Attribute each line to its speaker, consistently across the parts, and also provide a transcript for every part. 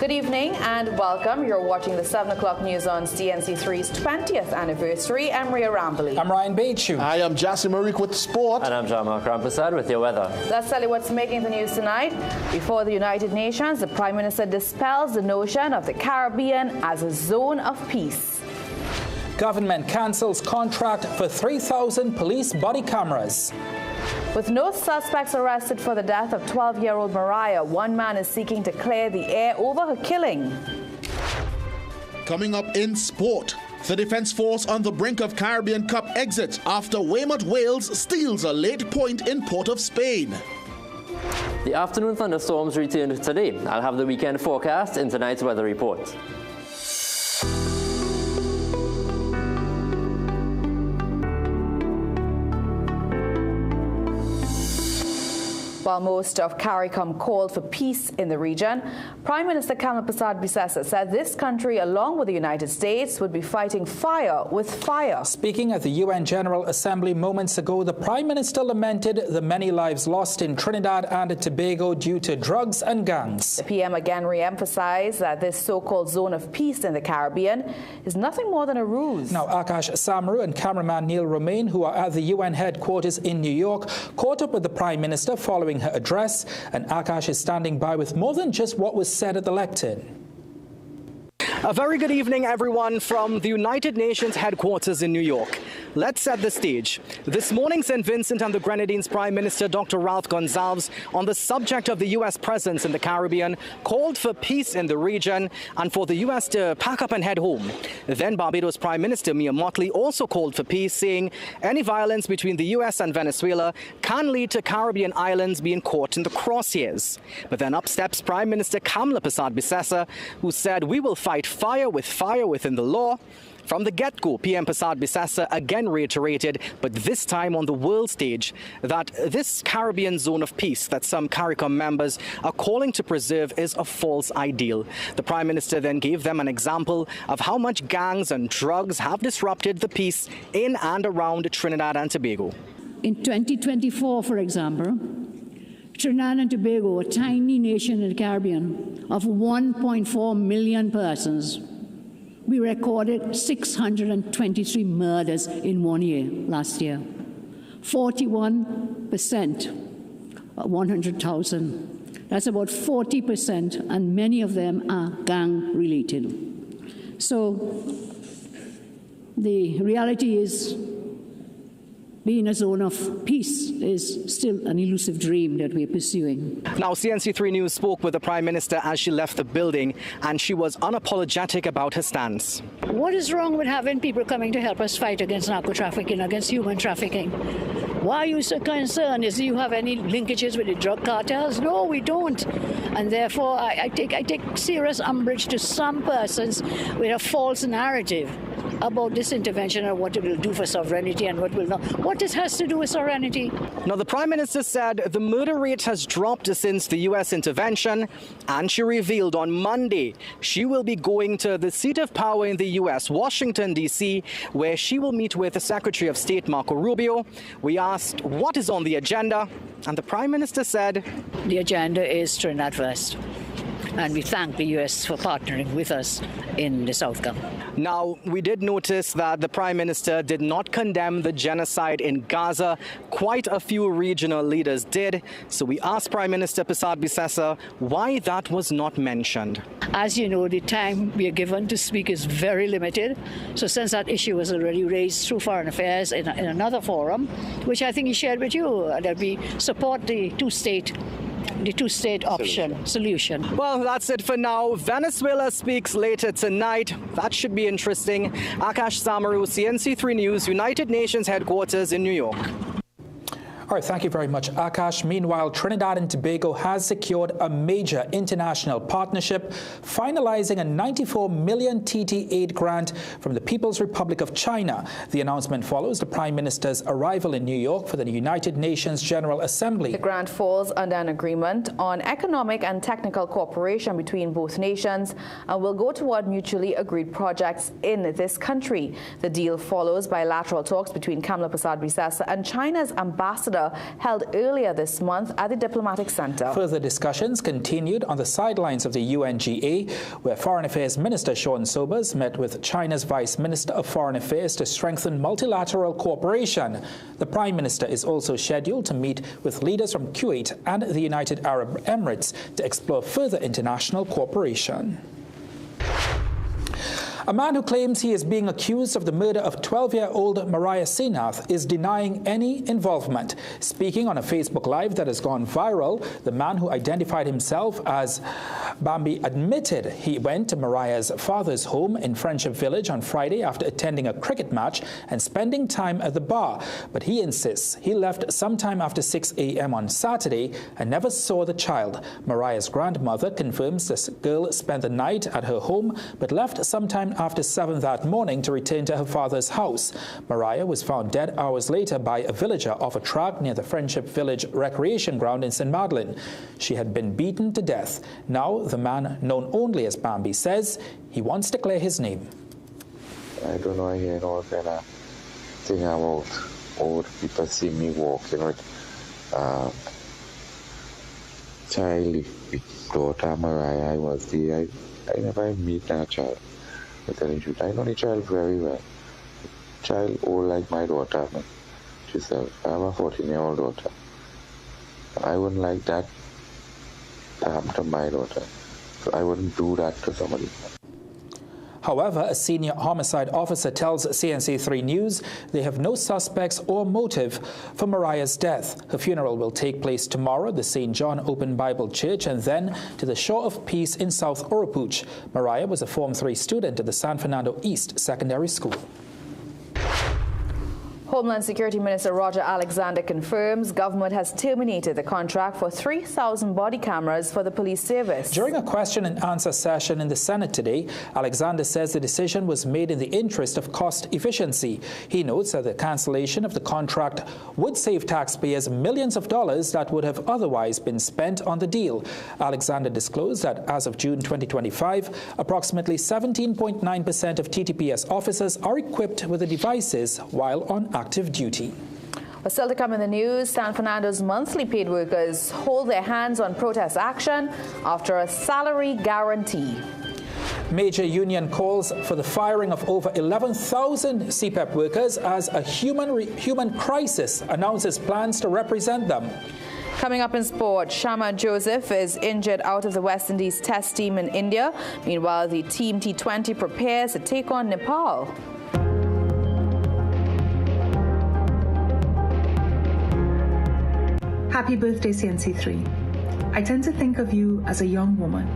Speaker 1: Good evening and welcome. You're watching the 7 o'clock news on CNC3's 20th anniversary. I'm Ria Rambali.
Speaker 2: I'm Ryan Bachu.
Speaker 3: I am Jassim Marik with sport.
Speaker 4: And I'm Jamal Prasad with your weather.
Speaker 1: Let's tell you what's making the news tonight. Before the United Nations, the Prime Minister dispels the notion of the Caribbean as a zone of peace.
Speaker 2: Government cancels contract for 3,000 police body cameras.
Speaker 1: With no suspects arrested for the death of 12-year-old Mariah, one man is seeking to clear the air over her killing.
Speaker 3: Coming up in sport, the Defence Force on the brink of Caribbean Cup exit after Weymouth Wales steals a late point in Port of Spain.
Speaker 4: The afternoon thunderstorms return today. I'll have the weekend forecast in tonight's weather report.
Speaker 1: While most of CARICOM called for peace in the region, Prime Minister Kamla Persad-Bissessar said this country, along with the United States, would be fighting fire with fire.
Speaker 2: Speaking at the UN General Assembly moments ago, the Prime Minister lamented the many lives lost in Trinidad and Tobago due to drugs and gangs.
Speaker 1: The PM again re-emphasized that this so-called zone of peace in the Caribbean is nothing more than a ruse.
Speaker 2: Now, Akash Samaru and cameraman Neil Romain, who are at the UN headquarters in New York, caught up with the Prime Minister following her address, and Akash is standing by with more than just what was said at the lectern.
Speaker 5: A very good evening, everyone, from the United Nations headquarters in New York. Let's set the stage. This morning, St. Vincent and the Grenadines Prime Minister Dr. Ralph Gonsalves, on the subject of the U.S. presence in the Caribbean, called for peace in the region and for the U.S. to pack up and head home. Then Barbados Prime Minister Mia Mottley also called for peace, saying any violence between the U.S. and Venezuela can lead to Caribbean islands being caught in the crosshairs. But then up steps Prime Minister Kamla Persad-Bissessar, who said we will fight fire within the law. From the get-go, PM Persad-Bissessar again reiterated, but this time on the world stage, that this Caribbean zone of peace that some CARICOM members are calling to preserve is a false ideal. The Prime Minister then gave them an example of how much gangs and drugs have disrupted the peace in and around Trinidad and Tobago.
Speaker 6: In 2024, for example, Trinidad and Tobago, a tiny nation in the Caribbean of 1.4 million persons, we recorded 623 murders in 1 year last year. 41%, 100,000. That's about 40%, and many of them are gang-related. So the reality is, being a zone of peace is still an elusive dream that we're pursuing.
Speaker 5: Now, CNC3 News spoke with the Prime Minister as she left the building, and she was unapologetic about her stance.
Speaker 6: What is wrong with having people coming to help us fight against narco-trafficking, against human trafficking? Why are you so concerned? Do you have any linkages with the drug cartels? No, we don't. And therefore, I take serious umbrage to some persons with a false narrative about this intervention and what it will do for sovereignty and what will not. What this has to do with sovereignty?
Speaker 5: Now, the Prime Minister said the murder rate has dropped since the U.S. intervention, and she revealed on Monday she will be going to the seat of power in the U.S., Washington, D.C., where she will meet with the Secretary of State, Marco Rubio. We asked what is on the agenda, and the Prime Minister said,
Speaker 6: the agenda is Trinidad first. And we thank the U.S. for partnering with us in this outcome.
Speaker 5: Now, we did notice that the Prime Minister did not condemn the genocide in Gaza. Quite a few regional leaders did. So we asked Prime Minister Persad-Bissessar why that was not mentioned.
Speaker 6: As you know, the time we are given to speak is very limited. So since that issue was already raised through Foreign Affairs in another forum, which I think he shared with you, that we support the two-state solution.
Speaker 5: Well, that's it for now. Venezuela speaks later tonight. That should be interesting. Akash Samaru, CNC3 News, United Nations headquarters in New York.
Speaker 2: All right, thank you very much, Akash. Meanwhile, Trinidad and Tobago has secured a major international partnership, finalizing a 94 million TT aid grant from the People's Republic of China. The announcement follows the Prime Minister's arrival in New York for the United Nations General Assembly.
Speaker 1: The grant falls under an agreement on economic and technical cooperation between both nations and will go toward mutually agreed projects in this country. The deal follows bilateral talks between Kamla Persad-Bissessar and China's ambassador Canada held earlier this month at the Diplomatic Centre.
Speaker 2: Further discussions continued on the sidelines of the UNGA, where Foreign Affairs Minister Sean Sobers met with China's Vice Minister of Foreign Affairs to strengthen multilateral cooperation. The Prime Minister is also scheduled to meet with leaders from Kuwait and the United Arab Emirates to explore further international cooperation. A man who claims he is being accused of the murder of 12-year-old Mariah Senath is denying any involvement. Speaking on a Facebook Live that has gone viral, the man who identified himself as Bambi admitted he went to Mariah's father's home in Friendship Village on Friday after attending a cricket match and spending time at the bar. But he insists he left sometime after 6 a.m. on Saturday and never saw the child. Mariah's grandmother confirms this girl spent the night at her home but left sometime after 7 that morning to return to her father's house. Mariah was found dead hours later by a villager off a track near the Friendship Village recreation ground in St. Madeleine. She had been beaten to death. Now the man, known only as Bambi, says he wants to clear his name.
Speaker 7: I don't know, I hear all kind of thing about old people see me walking with child with daughter Mariah. I was there. I never meet that child. I tell you, I know the child very well. The child old like my daughter. She's I have a 14-year-old daughter. I wouldn't like that to happen to my daughter. So I wouldn't do that to somebody.
Speaker 2: However, a senior homicide officer tells CNC3 News they have no suspects or motive for Mariah's death. Her funeral will take place tomorrow at the St. John Open Bible Church and then to the Shore of Peace in South Oropouche. Mariah was a Form 3 student at the San Fernando East Secondary School.
Speaker 1: Homeland Security Minister Roger Alexander confirms government has terminated the contract for 3,000 body cameras for the police service.
Speaker 2: During a question and answer session in the Senate today, Alexander says the decision was made in the interest of cost efficiency. He notes that the cancellation of the contract would save taxpayers millions of dollars that would have otherwise been spent on the deal. Alexander disclosed that as of June 2025, approximately 17.9% of TTPS officers are equipped with the devices while on active duty.
Speaker 1: But still to come in the news, San Fernando's monthly paid workers hold their hands on protest action after a salary guarantee.
Speaker 2: Major union calls for the firing of over 11,000 CPEP workers as a human crisis, announces plans to represent them.
Speaker 1: Coming up in sport, Shama Joseph is injured out of the West Indies Test team in India. Meanwhile, the Team T20 prepares to take on Nepal.
Speaker 8: Happy birthday, CNC3. I tend to think of you as a young woman,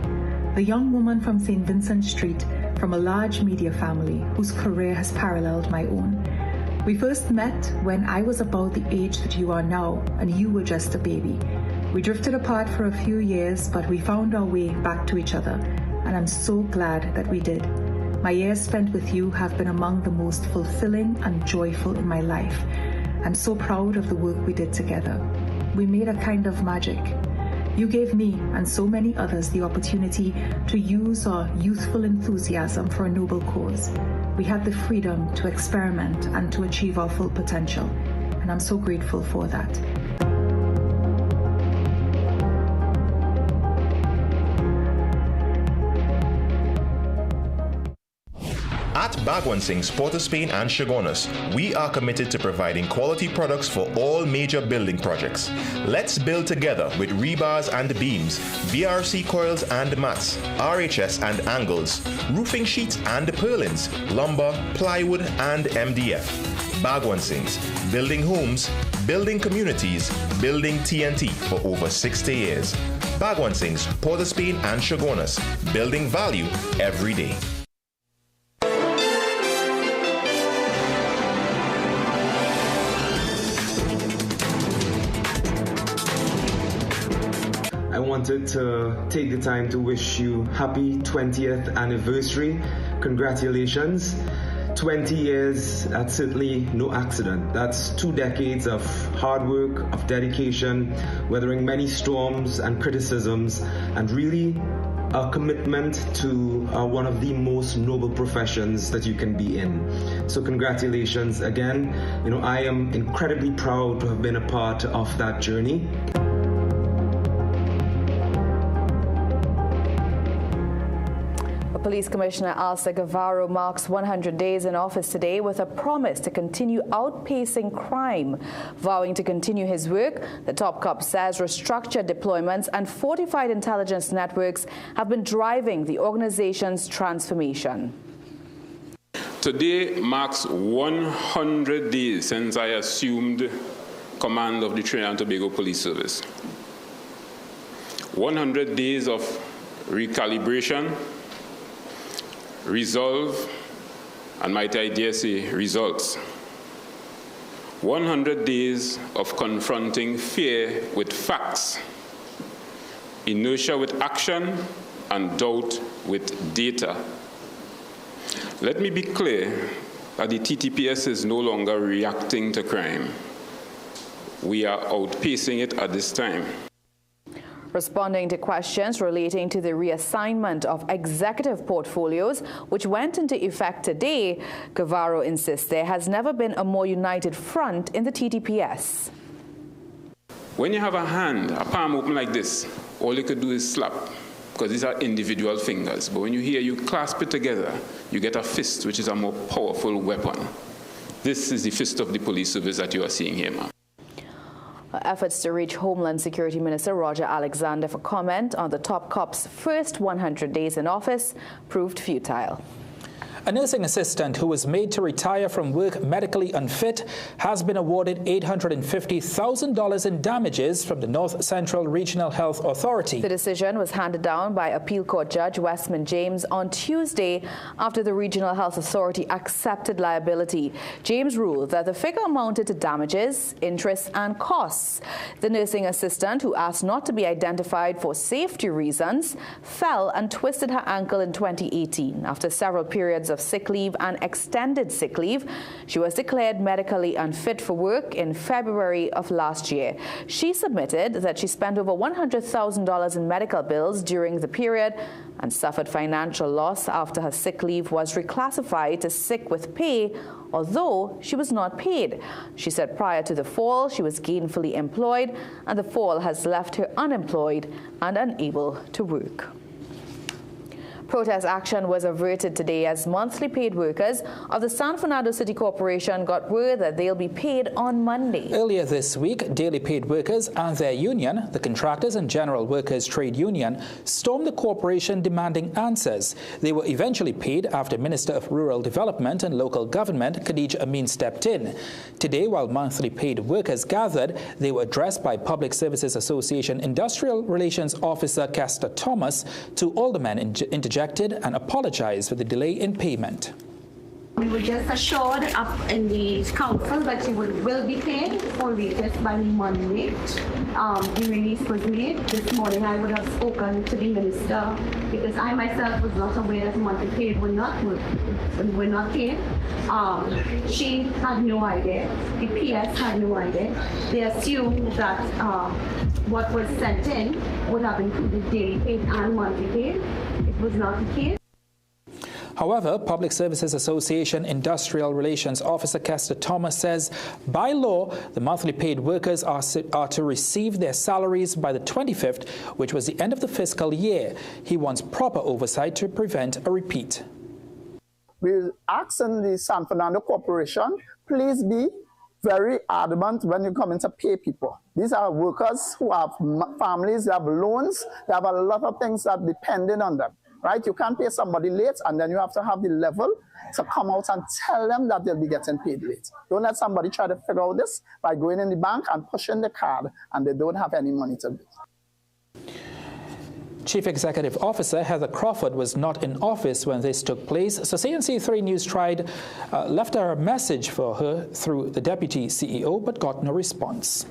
Speaker 8: the young woman from St. Vincent Street, from a large media family whose career has paralleled my own. We first met when I was about the age that you are now, and you were just a baby. We drifted apart for a few years, but we found our way back to each other, and I'm so glad that we did. My years spent with you have been among the most fulfilling and joyful in my life. I'm so proud of the work we did together. We made a kind of magic. You gave me and so many others the opportunity to use our youthful enthusiasm for a noble cause. We had the freedom to experiment and to achieve our full potential, and I'm so grateful for that.
Speaker 9: At Bagwansing's Port of Spain and Chaguanas, we are committed to providing quality products for all major building projects. Let's build together with rebars and beams, BRC coils and mats, RHS and angles, roofing sheets and purlins, lumber, plywood and MDF. Bagwansing's, building homes, building communities, building TNT for over 60 years. Bagwansing's Port of Spain and Chaguanas, building value every day.
Speaker 10: I wanted to take the time to wish you happy 20th anniversary. Congratulations. 20 years, that's certainly no accident. That's 2 decades of hard work, of dedication, weathering many storms and criticisms, and really a commitment to one of the most noble professions that you can be in. So congratulations again. You know, I am incredibly proud to have been a part of that journey.
Speaker 1: Police Commissioner Alsa Guevara marks 100 days in office today with a promise to continue outpacing crime. Vowing to continue his work, the top cop says restructured deployments and fortified intelligence networks have been driving the organization's transformation.
Speaker 11: Today marks 100 days since I assumed command of the Trinidad and Tobago Police Service. 100 days of recalibration, resolve, and might I dare say, results. 100 days of confronting fear with facts, inertia with action, and doubt with data. Let me be clear that the TTPS is no longer reacting to crime. We are outpacing it at this time.
Speaker 1: Responding to questions relating to the reassignment of executive portfolios, which went into effect today, Guevara insists there has never been a more united front in the TTPS.
Speaker 11: When you have a hand, a palm open like this, all you could do is slap, because these are individual fingers. But when you clasp it together, you get a fist, which is a more powerful weapon. This is the fist of the police service that you are seeing here, ma'am.
Speaker 1: Efforts to reach Homeland Security Minister Roger Alexander for comment on the top cop's first 100 days in office proved futile.
Speaker 2: A nursing assistant who was made to retire from work medically unfit has been awarded $850,000 in damages from the North Central Regional Health Authority.
Speaker 1: The decision was handed down by Appeal Court Judge Westman James on Tuesday after the Regional Health Authority accepted liability. James ruled that the figure amounted to damages, interest, and costs. The nursing assistant, who asked not to be identified for safety reasons, fell and twisted her ankle in 2018 after several periods of sick leave and extended sick leave. She was declared medically unfit for work in February of last year. She submitted that she spent over $100,000 in medical bills during the period and suffered financial loss after her sick leave was reclassified to sick with pay, although she was not paid. She said prior to the fall, she was gainfully employed, and the fall has left her unemployed and unable to work. Protest action was averted today as monthly paid workers of the San Fernando City Corporation got word that they'll be paid on Monday.
Speaker 2: Earlier this week, daily paid workers and their union, the Contractors and General Workers Trade Union, stormed the corporation demanding answers. They were eventually paid after Minister of Rural Development and Local Government, Khadija Amin, stepped in. Today, while monthly paid workers gathered, they were addressed by Public Services Association Industrial Relations Officer Kester Thomas. To aldermen interjected and apologized for the delay in payment.
Speaker 12: We were just assured up in the council that you will be paid for latest by Monday. The release was made. This morning I would have spoken to the minister because I myself was not aware that monthly paid were not paid. She had no idea. The PS had no idea. They assumed that what was sent in would have included daily paid and monthly paid. It was not the case.
Speaker 2: However, Public Services Association Industrial Relations Officer Kester Thomas says by law, the monthly paid workers are to receive their salaries by the 25th, which was the end of the fiscal year. He wants proper oversight to prevent a repeat.
Speaker 13: We're asking the San Fernando Corporation, please be very adamant when you come in to pay people. These are workers who have families, they have loans, they have a lot of things that are depending on them. Right? You can't pay somebody late, and then you have to have the level to come out and tell them that they'll be getting paid late. Don't let somebody try to figure out this by going in the bank and pushing the card, and they don't have any money to do.
Speaker 2: Chief Executive Officer Heather Crawford was not in office when this took place, so CNC3 News left a message for her through the Deputy CEO, but got no response.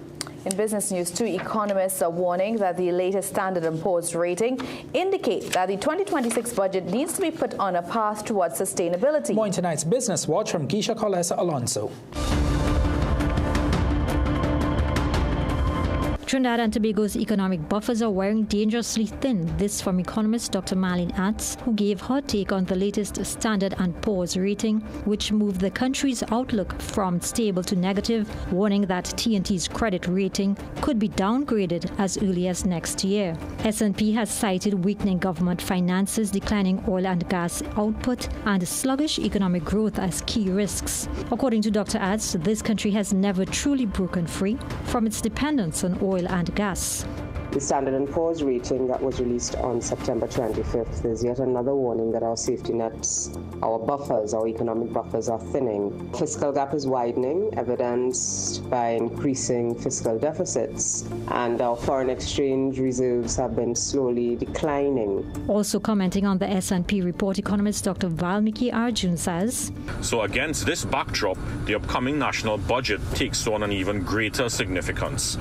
Speaker 1: In business news, two economists are warning that the latest Standard & Poor's rating indicate that the 2026 budget needs to be put on a path towards sustainability.
Speaker 2: More in tonight's Business Watch from Gisha Colessa Alonso.
Speaker 14: Trinidad and Tobago's economic buffers are wearing dangerously thin. This from economist Dr. Marlene Atz, who gave her take on the latest Standard & Poor's rating, which moved the country's outlook from stable to negative, warning that TNT's credit rating could be downgraded as early as next year. S&P has cited weakening government finances, declining oil and gas output, and sluggish economic growth as key risks. According to Dr. Atz, this country has never truly broken free from its dependence on oil and gas.
Speaker 15: The Standard & Poor's rating that was released on September 25th is yet another warning that our safety nets, our buffers, our economic buffers are thinning. Fiscal gap is widening, evidenced by increasing fiscal deficits, and our foreign exchange reserves have been slowly declining.
Speaker 14: Also commenting on the S&P report, economist Dr. Valmiki Arjun says,
Speaker 16: So against this backdrop, the upcoming national budget takes on an even greater significance.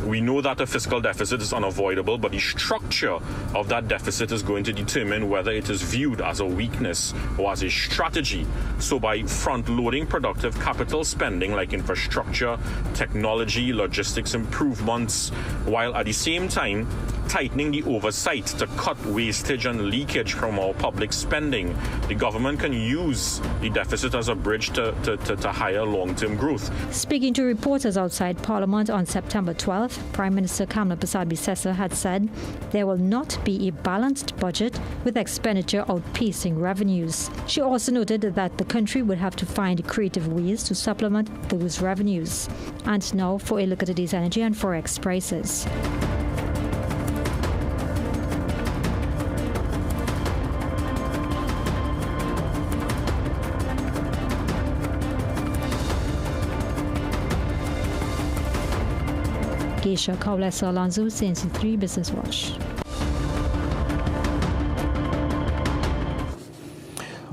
Speaker 16: We know that a fiscal deficit is unavoidable, but the structure of that deficit is going to determine whether it is viewed as a weakness or as a strategy. So by front-loading productive capital spending like infrastructure, technology, logistics improvements, while at the same time tightening the oversight to cut wastage and leakage from our public spending, the government can use the deficit as a bridge to higher long-term growth.
Speaker 14: Speaking to reporters outside Parliament on September 12th, Prime Minister Kamla Persad-Bissessar had said there will not be a balanced budget with expenditure outpacing revenues. She also noted that the country would have to find creative ways to supplement those revenues. And now for a look at today's energy and forex prices. Geisha Kaulesa Alonso, CNC3 Business Watch.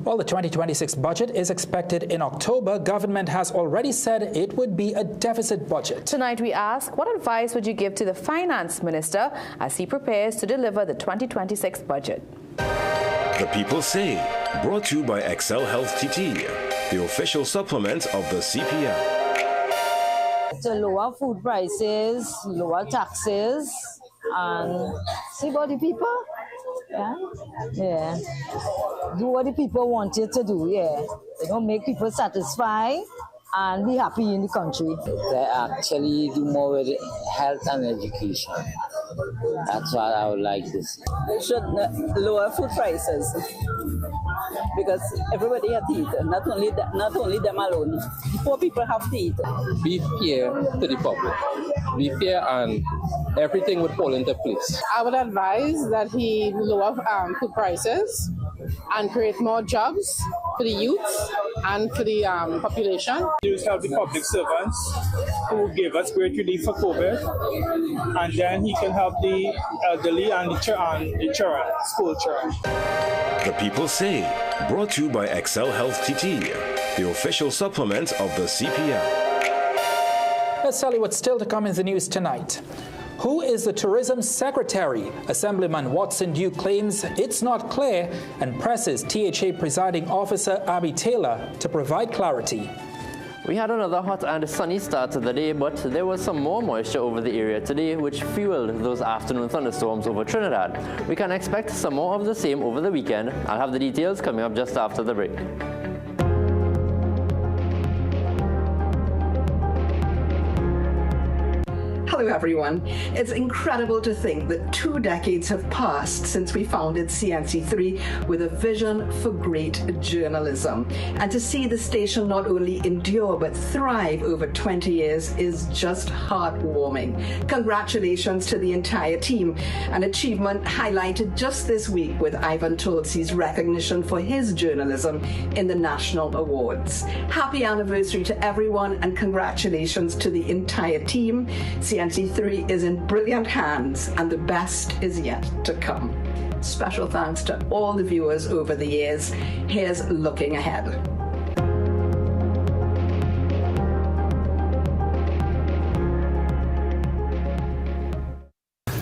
Speaker 2: Well, the 2026 budget is expected in October. Government has already said it would be a deficit budget.
Speaker 1: Tonight we ask, what advice would you give to the finance minister as he prepares to deliver the 2026 budget?
Speaker 17: The People Say, brought to you by Excel Health TT, the official supplement of the CPL.
Speaker 18: To lower food prices, lower taxes, and see what the people, do what the people want you to do, make people satisfied and be happy in the country.
Speaker 19: They actually do more with health and education. That's what I would like to see.
Speaker 20: They should lower food prices because everybody has to eat. Not only them alone. The poor people have to eat.
Speaker 21: Be fair to the public. Be fair and everything would fall into place.
Speaker 22: I would advise that he lower food prices and create more jobs for the youth and for the population.
Speaker 23: Just help the public servants who gave us great relief for COVID, and then he can help the elderly and the children, school children.
Speaker 17: The People Say, brought to you by Excel Health TT, the official supplement of the CPL.
Speaker 2: Let's tell you what's still to come in the news tonight. Who is the tourism secretary? Assemblyman Watson Duke claims it's not clear and presses THA presiding officer Abby Taylor to provide clarity.
Speaker 4: We had another hot and sunny start to the day, but there was some more moisture over the area today, which fueled those afternoon thunderstorms over Trinidad. We can expect some more of the same over the weekend. I'll have the details coming up just after the break.
Speaker 24: Hello everyone. It's incredible to think that 2 decades have passed since we founded CNC3 with a vision for great journalism. And to see the station not only endure but thrive over 20 years is just heartwarming. Congratulations to the entire team, an achievement highlighted just this week with Ivan Tolsey's recognition for his journalism in the National Awards. Happy anniversary to everyone and congratulations to the entire team. CNC3 is in brilliant hands and the best is yet to come. Special thanks to all the viewers over the years. Here's looking ahead.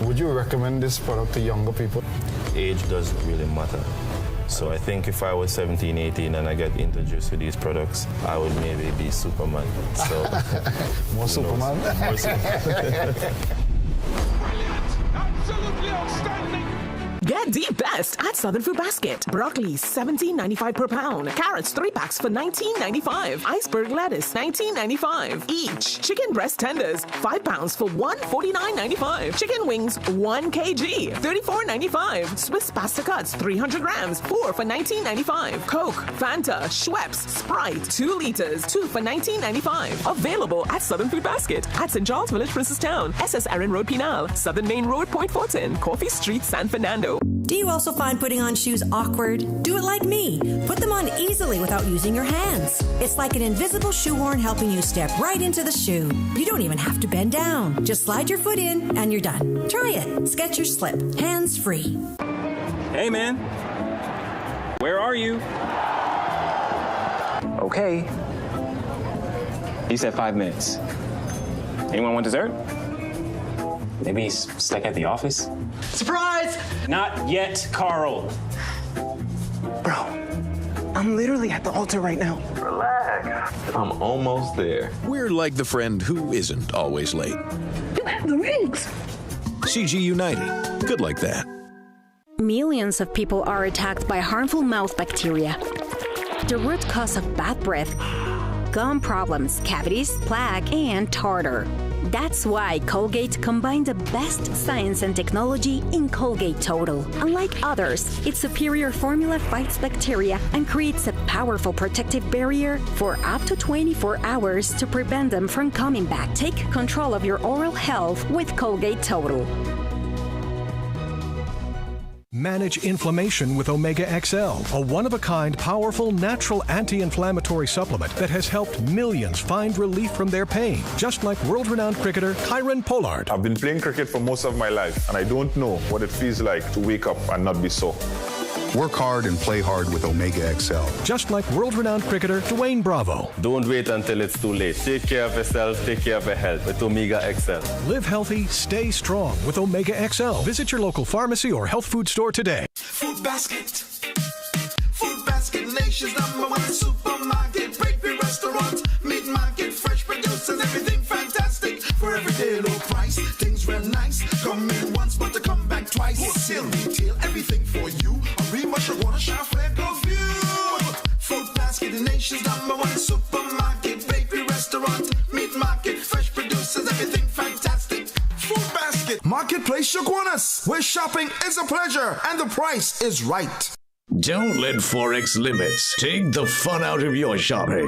Speaker 25: Would you recommend this product to younger people?
Speaker 9: Age doesn't really matter.
Speaker 3: So I think if I was 17, 18 and I get introduced to these products, I would maybe be Superman. So
Speaker 5: more Superman.
Speaker 6: Absolutely outstanding. Get the best at Southern Food Basket. Broccoli, $17.95 per pound. Carrots, 3 packs for $19.95. Iceberg lettuce, $19.95 each. Chicken breast tenders, 5 pounds for $149.95. Chicken wings, 1 kg, $34.95. Swiss pasta cuts, 300 grams, 4 for $19.95. Coke, Fanta, Schweppes, Sprite, 2 liters, 2 for $19.95. Available at Southern Food Basket at St. Charles Village, Princestown, SS Erin Road, Pinal, Southern Main Road, Point Fortin, Coffee Street, San Fernando.
Speaker 7: Do you also find putting on shoes awkward? Do it like me. Put them on easily without using your hands. It's like an invisible shoehorn helping you step right into the shoe. You don't even have to bend down. Just slide your foot in and you're done. Try it. Skechers Slip. Hands free.
Speaker 25: Hey, man. Where are you? Okay. He said 5 minutes. Anyone want dessert? Maybe he's stuck at the office? Surprise! Not yet, Carl.
Speaker 26: Bro, I'm literally at the altar right now.
Speaker 3: Relax. I'm almost there.
Speaker 27: We're like the friend who isn't always late.
Speaker 26: You have the rings.
Speaker 27: CG United. Good like that.
Speaker 28: Millions of people are attacked by harmful mouth bacteria. The root cause of bad breath, gum problems, cavities, plaque, and tartar. That's why Colgate combined the best science and technology in Colgate Total. Unlike others, its superior formula fights bacteria and creates a powerful protective barrier for up to 24 hours to prevent them from coming back. Take control of your oral health with Colgate Total.
Speaker 29: Manage inflammation with Omega XL, a one-of-a-kind, powerful, natural anti-inflammatory supplement that has helped millions find relief from their pain, just like world-renowned cricketer Kyron Pollard.
Speaker 30: I've been playing cricket for most of my life, and I don't know what it feels like to wake up and not be sore.
Speaker 29: Work hard and play hard with Omega XL, just like world-renowned cricketer Dwayne Bravo.
Speaker 3: Don't wait until it's too late. Take care of yourself, take care of your health with Omega XL.
Speaker 29: Live healthy, stay strong with Omega XL. Visit your local pharmacy or health food store today.
Speaker 31: Food Basket. Food Basket, nation's #1 supermarket, bakery, restaurant, meat market, fresh producers, everything fantastic. For everyday low price, things real nice. Come in once, but to come back twice. Wholesale, retail, everything for you. Rima, Shagwana, Shafle, Confused. Food Basket, the nation's #1 supermarket, bakery, restaurant, meat market, fresh producers, everything fantastic. Food Basket.
Speaker 32: Marketplace Shagwanas, where shopping is a pleasure and the price is right.
Speaker 33: Don't let Forex limits take the fun out of your shopping.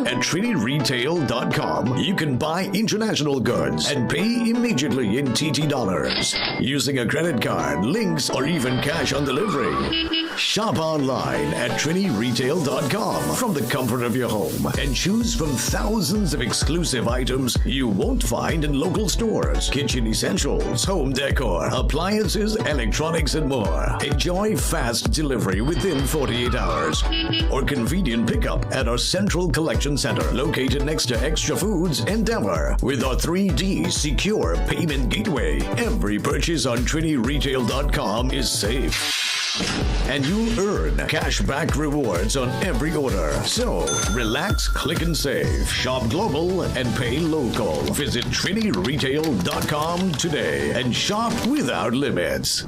Speaker 33: At TrinityRetail.com, you can buy international goods and pay immediately in TT dollars using a credit card, links, or even cash on delivery. Shop online at TrinityRetail.com from the comfort of your home and choose from thousands of exclusive items you won't find in local stores. Kitchen essentials, home decor, appliances, electronics, and more. Enjoy fast delivery within 48 hours or convenient pickup at our Central Collection Center located next to Extra Foods and Denver. With our 3D secure payment gateway, every purchase on TrinityRetail.com is safe. And you'll earn cashback rewards on every order. So, relax, click and save. Shop global and pay local. Visit TrinityRetail.com today and shop without limits.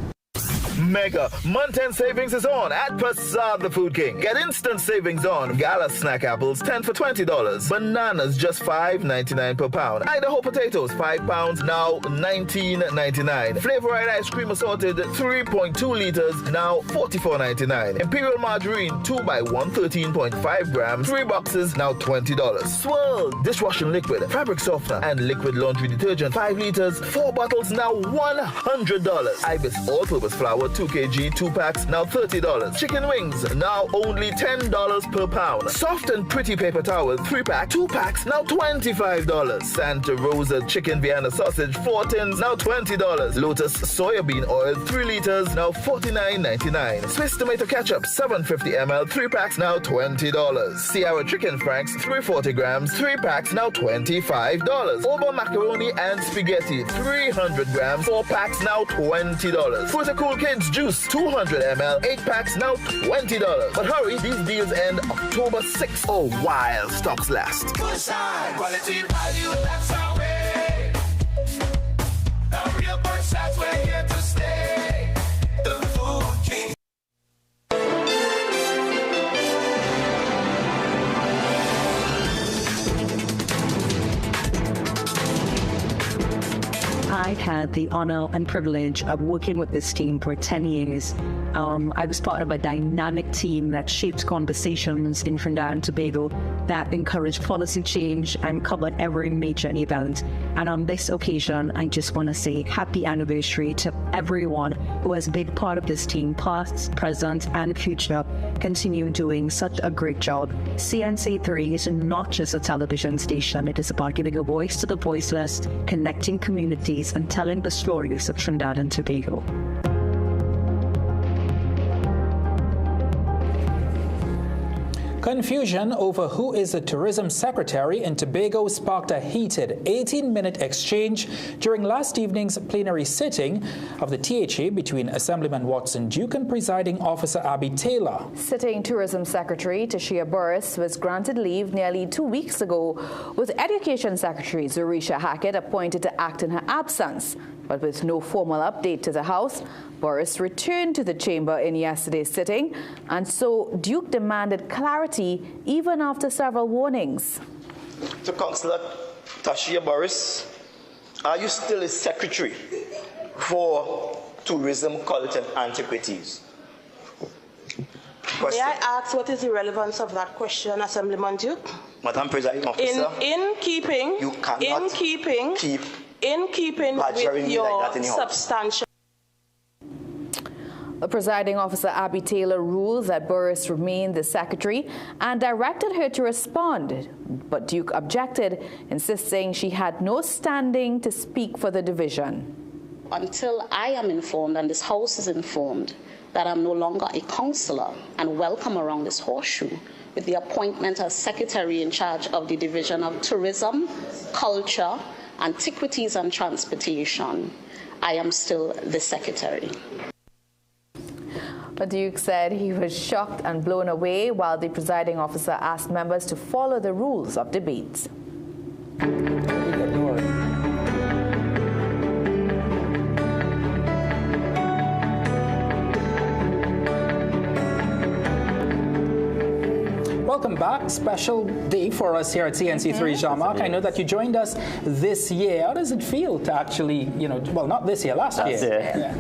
Speaker 34: Mega month-end savings is on at Prasad the Food King. Get instant savings on Gala snack apples 10 for $20. Bananas just $5.99 per pound. Idaho potatoes 5 pounds now $19.99. Flavor Rite ice cream assorted 3.2 liters now $44.99. Imperial margarine 2 by 113.5 grams 3 boxes now $20. Swirl dishwashing liquid, fabric softener, and liquid laundry detergent 5 liters 4 bottles now $100. Ibis all-purpose flour 2 kg 2 packs now $30. Chicken wings now only $10 per pound. Soft and pretty paper towel 3 pack 2 packs now $25. Santa Rosa chicken Vienna sausage 4 tins now $20. Lotus soybean oil 3 liters now $49.99. Swiss tomato ketchup 750 ml 3 packs now $20. Sierra chicken franks 340 grams 3 packs now $25. Oba macaroni and spaghetti 300 grams 4 packs now $20. Fruit Cool Kids Orange juice, 200 ml, 8 packs, now $20. But hurry, these deals end October 6th. Oh, while stocks last.
Speaker 31: Bushside, quality value, that's our way. The real Bushsides, we're here to stay. The Food King.
Speaker 1: I had the honor and privilege of working with this team for 10 years. I was part of a dynamic team that shaped conversations in Trinidad and Tobago that encouraged policy change and covered every major event. And on this occasion, I just want to say happy anniversary to everyone who has been part of this team, past, present, and future. Continue doing such a great job. CNC3 is not just a television station. It is about giving a voice to the voiceless, connecting communities, and telling the stories of Trinidad and Tobago.
Speaker 2: Confusion over who is the tourism secretary in Tobago sparked a heated 18-minute exchange during last evening's plenary sitting of the THA between Assemblyman Watson Duke and Presiding Officer Abby Taylor.
Speaker 8: Sitting Tourism Secretary Tashia Burris was granted leave nearly 2 weeks ago, with Education Secretary Zurisha Hackett appointed to act in her absence. But with no formal update to the House, Burris returned to the chamber in yesterday's sitting, and so Duke demanded clarity even after several warnings.
Speaker 10: So, Councillor Tashia Burris, are you still a secretary for Tourism, Culture and Antiquities?
Speaker 11: Question. May I ask what is the relevance of that question, Assemblyman Duke?
Speaker 10: Madam Presiding Officer,
Speaker 11: in keeping with your substantial.
Speaker 8: The presiding officer, Abby Taylor, ruled that Burris remained the secretary and directed her to respond. But Duke objected, insisting she had no standing to speak for the division.
Speaker 12: Until I am informed and this House is informed that I'm no longer a councillor and welcome around this horseshoe with the appointment as secretary in charge of the Division of Tourism, Culture, Antiquities and Transportation, I am still the secretary.
Speaker 8: But Duke said he was shocked and blown away while the presiding officer asked members to follow the rules of debate.
Speaker 2: Welcome back. Special day for us here at CNC3, Jean-Marc. I know that you joined us this year. How does it feel to actually, well, not this year, last year.
Speaker 4: Yeah.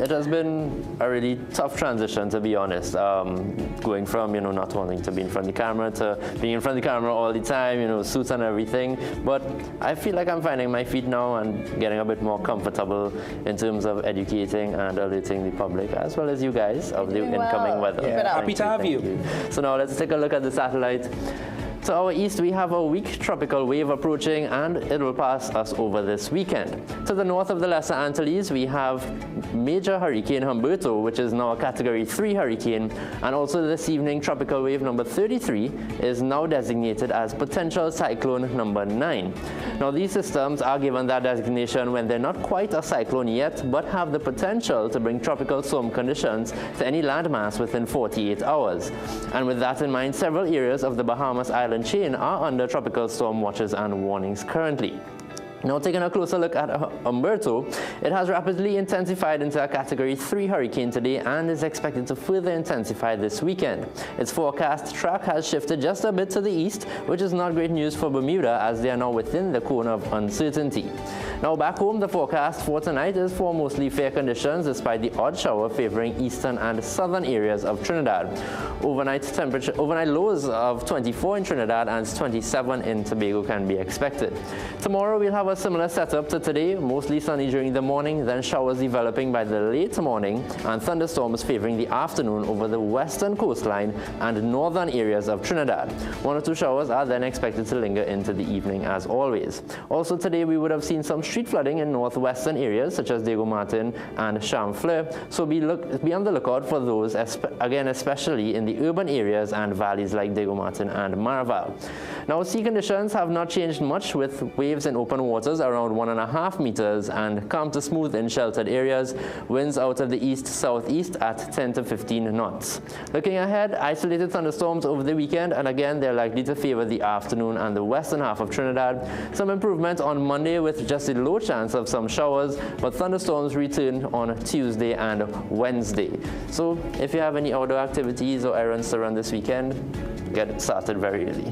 Speaker 4: It has been a really tough transition, to be honest. Going from, not wanting to be in front of the camera to being in front of the camera all the time, suits and everything. But I feel like I'm finding my feet now and getting a bit more comfortable in terms of educating and alerting the public, as well as you guys, of the incoming weather.
Speaker 2: Yeah. Happy to have you.
Speaker 4: So now let's take a look at the satellite. To our east, we have a weak tropical wave approaching, and it will pass us over this weekend. To the north of the Lesser Antilles, we have Major Hurricane Humberto, which is now a Category 3 hurricane, and also this evening, tropical wave number 33 is now designated as potential cyclone number 9. Now, these systems are given that designation when they're not quite a cyclone yet, but have the potential to bring tropical storm conditions to any landmass within 48 hours. And with that in mind, several areas of the Bahamas Island chain are under tropical storm watches and warnings currently. Now, taking a closer look at Humberto, it has rapidly intensified into a Category 3 hurricane today and is expected to further intensify this weekend. Its forecast track has shifted just a bit to the east, which is not great news for Bermuda, as they are now within the cone of uncertainty. Now, back home, the forecast for tonight is for mostly fair conditions, despite the odd shower favoring eastern and southern areas of Trinidad. Overnight lows of 24 in Trinidad and 27 in Tobago can be expected. Tomorrow, we'll have a similar setup to today, mostly sunny during the morning, then showers developing by the late morning, and thunderstorms favoring the afternoon over the western coastline and northern areas of Trinidad. 1 or 2 showers are then expected to linger into the evening as always. Also today, we would have seen some street flooding in northwestern areas such as Diego Martin and Chamfleur, so be on the lookout for those, again especially in the urban areas and valleys like Diego Martin and Maraval. Now, sea conditions have not changed much, with waves in open waters around 1.5 meters and calm to smooth in sheltered areas, winds out of the east-southeast at 10 to 15 knots. Looking ahead, isolated thunderstorms over the weekend, and again they're likely to favor the afternoon and the western half of Trinidad. Some improvement on Monday with just a low chance of some showers, but thunderstorms return on Tuesday and Wednesday. So if you have any outdoor activities or errands to run this weekend, get started very early.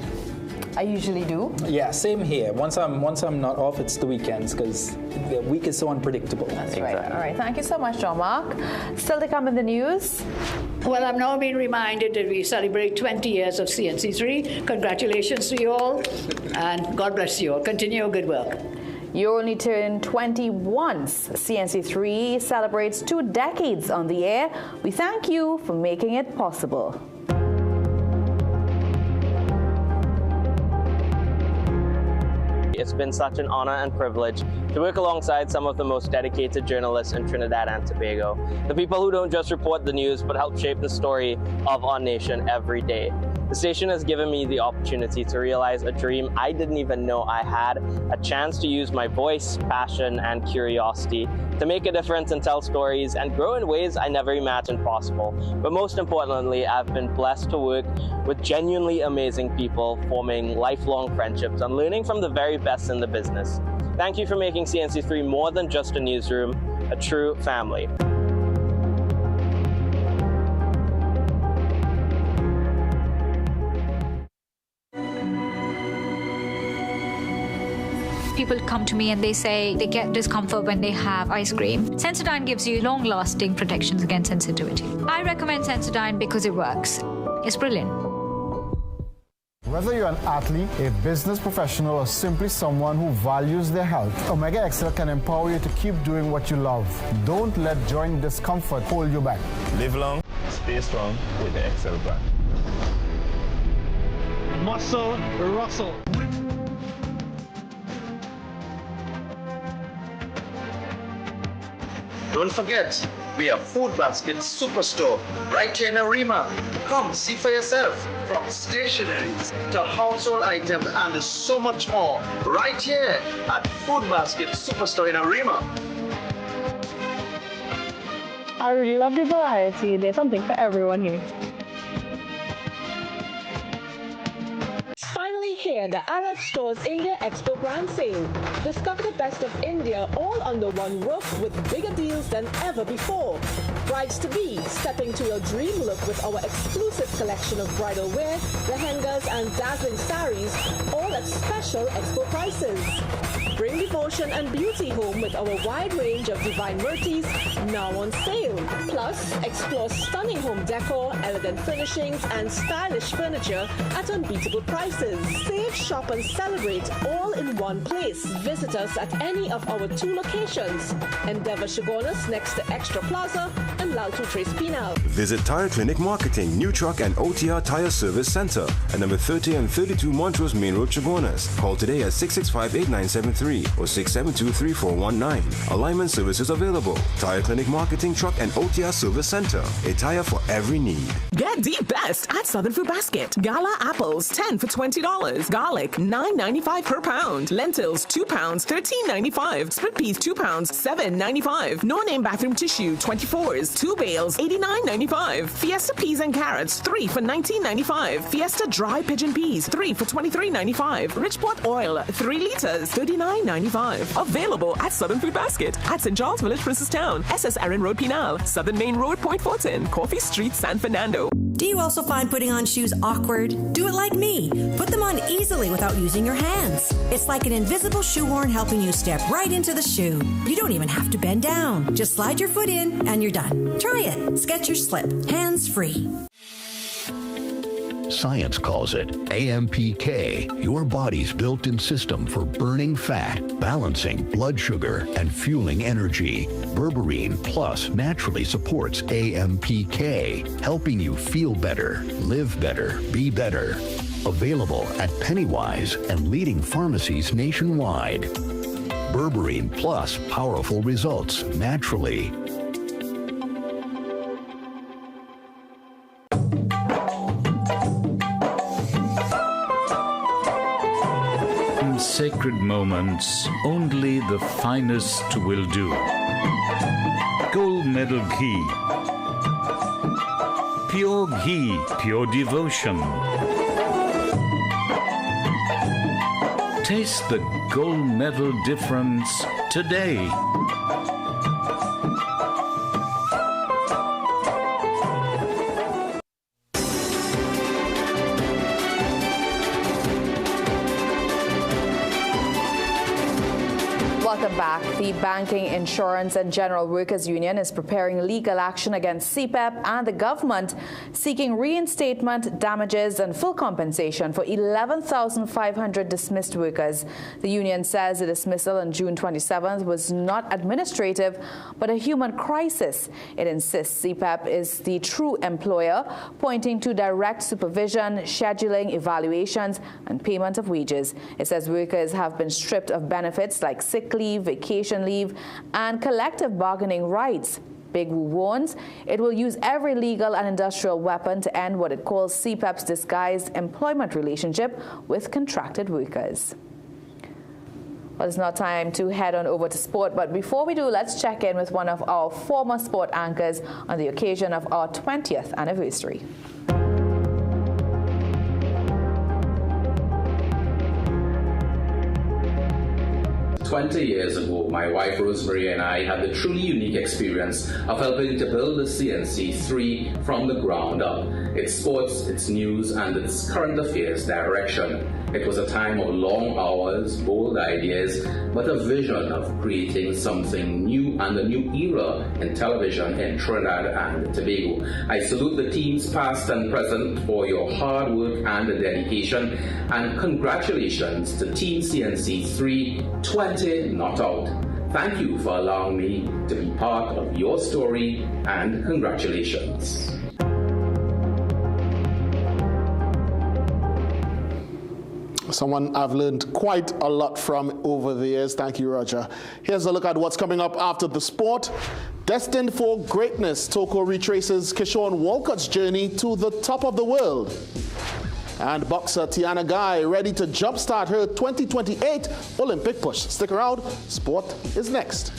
Speaker 8: I usually do.
Speaker 2: Yeah, same here. Once I'm not off, it's the weekends, because the week is so unpredictable.
Speaker 8: That's right. All right. Thank you so much, John Mark. Still to come in the news.
Speaker 5: Well, I'm now being reminded that we celebrate 20 years of CNC3. Congratulations to you all, and God bless you all. Continue your good work.
Speaker 8: You only turned 20 once. CNC3 celebrates 2 decades on the air. We thank you for making it possible.
Speaker 9: It's been such an honor and privilege to work alongside some of the most dedicated journalists in Trinidad and Tobago. The people who don't just report the news, but help shape the story of our nation every day. The station has given me the opportunity to realize a dream I didn't even know I had, a chance to use my voice, passion, and curiosity to make a difference and tell stories and grow in ways I never imagined possible. But most importantly, I've been blessed to work with genuinely amazing people, forming lifelong friendships and learning from the very best in the business. Thank you for making CNC3 more than just a newsroom, a true family.
Speaker 13: People come to me and they say they get discomfort when they have ice cream. Sensodyne gives you long-lasting protections against sensitivity. I recommend Sensodyne because it works. It's brilliant.
Speaker 14: Whether you're an athlete, a business professional, or simply someone who values their health, Omega XL can empower you to keep doing what you love. Don't let joint discomfort hold you back.
Speaker 30: Live long, stay strong with the XL brand.
Speaker 9: Muscle Russell. Don't forget, we are Food Basket Superstore right here in Arima. Come see for yourself. From stationeries to household items and so much more right here at Food Basket Superstore in Arima.
Speaker 15: I really love the variety. There's something for everyone here.
Speaker 6: Finally here, the Arab Store's India Expo Grand Sale. Discover the best of India all under one roof with bigger deals than ever before. Brides-to-be, step into your dream look with our exclusive collection of bridal wear, lehengas and dazzling saris, all at special expo prices. Bring devotion and beauty home with our wide range of divine murtis now on sale. Plus, explore stunning home decor, elegant furnishings, and stylish furniture at unbeatable prices. Save, shop, and celebrate all in one place. Visit us at any of our 2 locations, Endeavour Chagonas next to Extra Plaza and Laltu Tres Pinal.
Speaker 16: Visit Tire Clinic Marketing, New Truck and OTR Tire Service Center at number 30 and 32 Montrose Main Road, Chagonas. Call today at 665-8973 or 672-3419. Alignment services available. Tire Clinic Marketing, Truck and OTR Service Center. A tire for every need.
Speaker 6: Get the best at Southern Food Basket. Gala apples, 10 for $20. Garlic, $9.95 per pound. Lentils, 2 pounds, $13.95. Split peas, 2 pounds, $7.95. No-name bathroom tissue, 24s, 2 bales, $89.95. Fiesta peas and carrots, 3 for $19.95. Fiesta dry pigeon peas, 3 for $23.95. Richport oil, 3 liters, $39.95. Available at Southern Food Basket at St. Charles Village, Princetown, SS Aaron Road, Pinal, Southern Main Road, Point Fortin, Coffee Street, San Fernando.
Speaker 7: Do you also find putting on shoes awkward? Do it like me. Put them on easily without using your hands. It's like an invisible shoehorn helping you step right into the shoe. You don't even have to bend down. Just slide your foot in and you're done. Try it. Skechers Slip. Hands free.
Speaker 33: Science calls it AMPK, your body's built-in system for burning fat, balancing blood sugar, and fueling energy. Berberine Plus naturally supports AMPK, helping you feel better, live better, be better. Available at Pennywise and leading pharmacies nationwide.
Speaker 3: berberine plus powerful results naturally.
Speaker 17: Sacred moments, only the finest will do. Gold medal ghee. Pure ghee, pure devotion. Taste the gold medal difference today.
Speaker 8: Welcome back. The Banking, Insurance and General Workers Union is preparing legal action against CPEP and the government, seeking reinstatement, damages and full compensation for 11,500 dismissed workers. The union says the dismissal on June 27th was not administrative, but a human crisis. It insists CPEP is the true employer, pointing to direct supervision, scheduling, evaluations and payment of wages. It says workers have been stripped of benefits like sick leave, vacation leave, and collective bargaining rights. Big Woo warns it will use every legal and industrial weapon to end what it calls CPEP's disguised employment relationship with contracted workers. Well, it's now time to head on over to sport, but before we do, let's check in with one of our former sport anchors on the occasion of our 20th anniversary.
Speaker 18: 20 years ago, my wife Rosemary and I had the truly unique experience of helping to build the CNC3 from the ground up. Its sports, its news, and its current affairs direction. It was a time of long hours, bold ideas, but a vision of creating something new and a new era in television in Trinidad and Tobago. I salute the teams past and present for your hard work and dedication, and congratulations to Team CNC3 20 not out. Thank you for allowing me to be part of your story, and congratulations.
Speaker 19: Someone I've learned quite a lot from over the years. Thank you, Roger. Here's a look at what's coming up after the sport. Destined for greatness, Toko retraces Kishore Walcott's journey to the top of the world. And boxer Tiana Guy ready to jumpstart her 2028 Olympic push. Stick around, sport is next.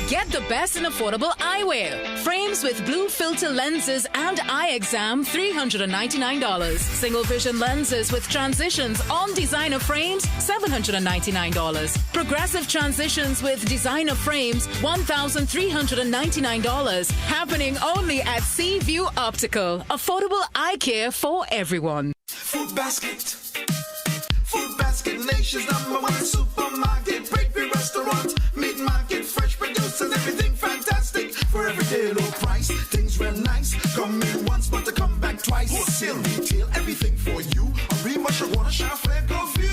Speaker 20: Get the best in affordable eyewear. Frames with blue filter lenses and eye exam, $399. Single vision lenses with transitions on designer frames, $799. Progressive transitions with designer frames, $1,399. Happening only at Seaview Optical. Affordable eye care for everyone.
Speaker 31: Food Basket. Food Basket, nation's #1 supermarket. Bakery, restaurant, meat market, fresh produce and everything fantastic. For everyday low price, things real nice. Come in once, but to come back twice. Wholesale retail, everything for you. A Rima, Shagwana, Shafle, go view.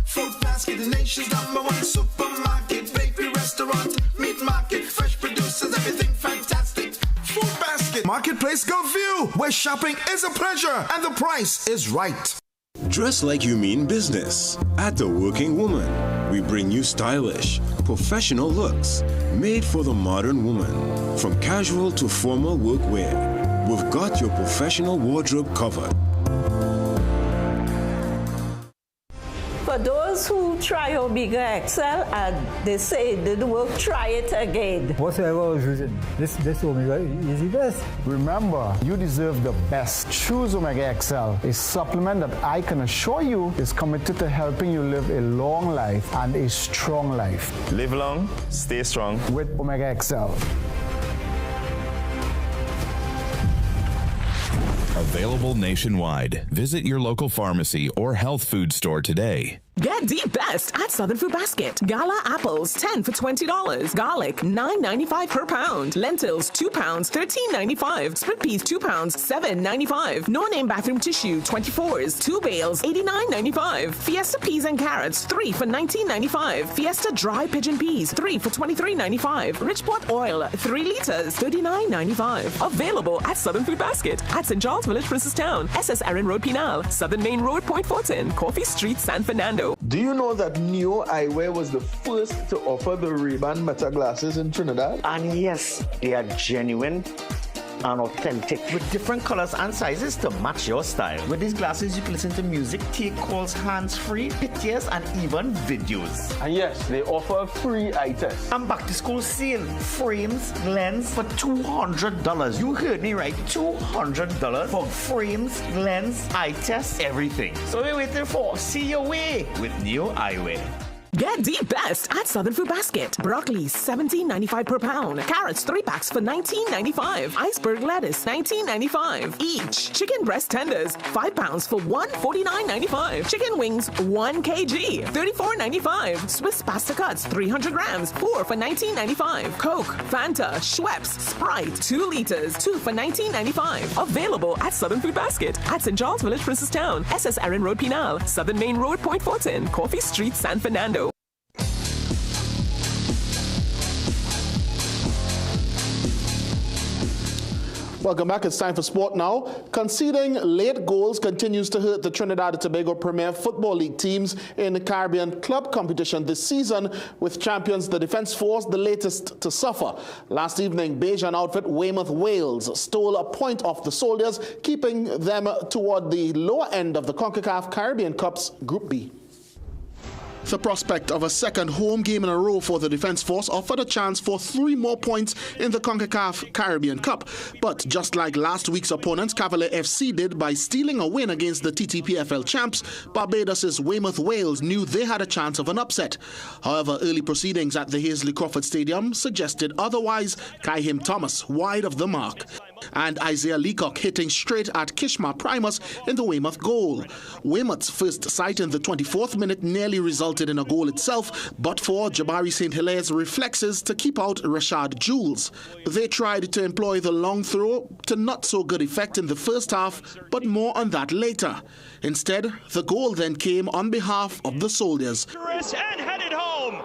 Speaker 31: Food Basket, the nation's #1 supermarket. Bakery, restaurant, meat market, fresh producers, everything fantastic. Food Basket. Marketplace Go View, where shopping is a pleasure and the price is right.
Speaker 16: Dress like you mean business. At The Working Woman, we bring you stylish, professional looks made for the modern woman. From casual to formal workwear, we've got your professional wardrobe covered.
Speaker 21: For those who try Omega XL and they say it didn't work, try it again.
Speaker 14: Whatever I was using, this Omega is the best. Remember, you deserve the best. Choose Omega XL, a supplement that I can assure you is committed to helping you live a long life and a strong life.
Speaker 22: Live long, stay strong
Speaker 14: with Omega XL.
Speaker 23: Available nationwide. Visit your local pharmacy or health food store today.
Speaker 6: Get the best at Southern Food Basket. Gala apples, 10 for $20. Garlic, $9.95 per pound. Lentils, 2 pounds, $13.95. Split peas, 2 pounds, $7.95. No-name bathroom tissue, 24s. 2 bales, $89.95. Fiesta peas and carrots, 3 for $19.95. Fiesta dry pigeon peas, 3 for $23.95. Richport oil, 3 liters, $39.95. Available at Southern Food Basket at St. Charles Village, Princestown, SS Erin Road, Pinal, Southern Main Road, Point Fortin, Coffee Street, San Fernando. Fernando.
Speaker 1: Do you know that Neo Eyewear was the first to offer the Ray-Ban Meta glasses in Trinidad?
Speaker 2: And yes, they are genuine and authentic with different colors and sizes to match your style. With these glasses, you can listen to music, take calls hands-free, pictures, and even videos.
Speaker 1: And yes, they offer a free eye test.
Speaker 2: And back to school sale, frames, lens for $200. You heard me right, $200 for frames, lens, eye test, everything. So what are you waiting for? See your way with Neo Eyewear.
Speaker 6: Get the best at Southern Food Basket. Broccoli, $17.95 per pound. Carrots, 3 packs for $19.95. Iceberg lettuce, $19.95 each. Chicken breast tenders, 5 pounds for $149.95. Chicken wings, 1 kg, $34.95. Swiss pasta cuts, 300 grams, 4 for $19.95. Coke, Fanta, Schweppes, Sprite, 2 liters, 2 for $19.95. Available at Southern Food Basket at St. Charles Village, Princestown, SS Erin Road, Pinal, Southern Main Road, Point Fortin, Coffee Street, San Fernando.
Speaker 19: Welcome back. It's time for sport now. Conceding late goals continues to hurt the Trinidad and Tobago Premier Football League teams in the Caribbean club competition this season, with champions the Defence Force the latest to suffer. Last evening, Bajan outfit Weymouth Wales stole a point off the Soldiers, keeping them toward the lower end of the CONCACAF Caribbean Cup's Group B. The prospect of a second home game in a row for the Defence Force offered a chance for 3 more points in the CONCACAF Caribbean Cup. But just like last week's opponents, Cavalier FC did by stealing a win against the TTPFL champs, Barbados' Weymouth Wales knew they had a chance of an upset. However, early proceedings at the Hazley Crawford Stadium suggested otherwise. Kaihim Thomas wide of the mark, and Isaiah Leacock hitting straight at Kishma Primus in the Weymouth goal. Weymouth's first sight in the 24th minute nearly resulted in a goal itself, but for Jabari St. Hilaire's reflexes to keep out Rashad Jules. They tried to employ the long throw to not so good effect in the first half, but more on that later. Instead, the goal then came on behalf of the Soldiers.
Speaker 4: And headed home.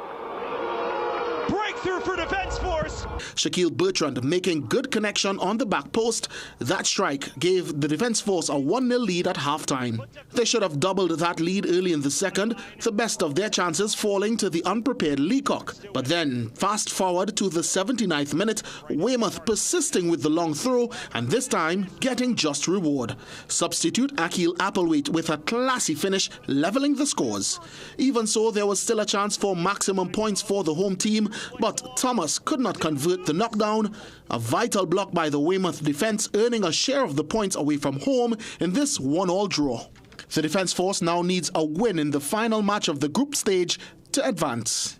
Speaker 4: Breakthrough for Defence Force.
Speaker 19: Shaquille Bertrand making good connection on the back post. That strike gave the Defence Force a 1-0 lead at halftime. They should have doubled that lead early in the second, the best of their chances falling to the unprepared Leacock. But then, fast forward to the 79th minute, Weymouth persisting with the long throw, and this time getting just reward. Substitute Akil Applewaite with a classy finish, levelling the scores. Even so, there was still a chance for maximum points for the home team, but Thomas could not convert the knockdown. A vital block by the Weymouth defence, earning a share of the points away from home in this 1-1 draw. The Defence Force now needs a win in the final match of the group stage to advance.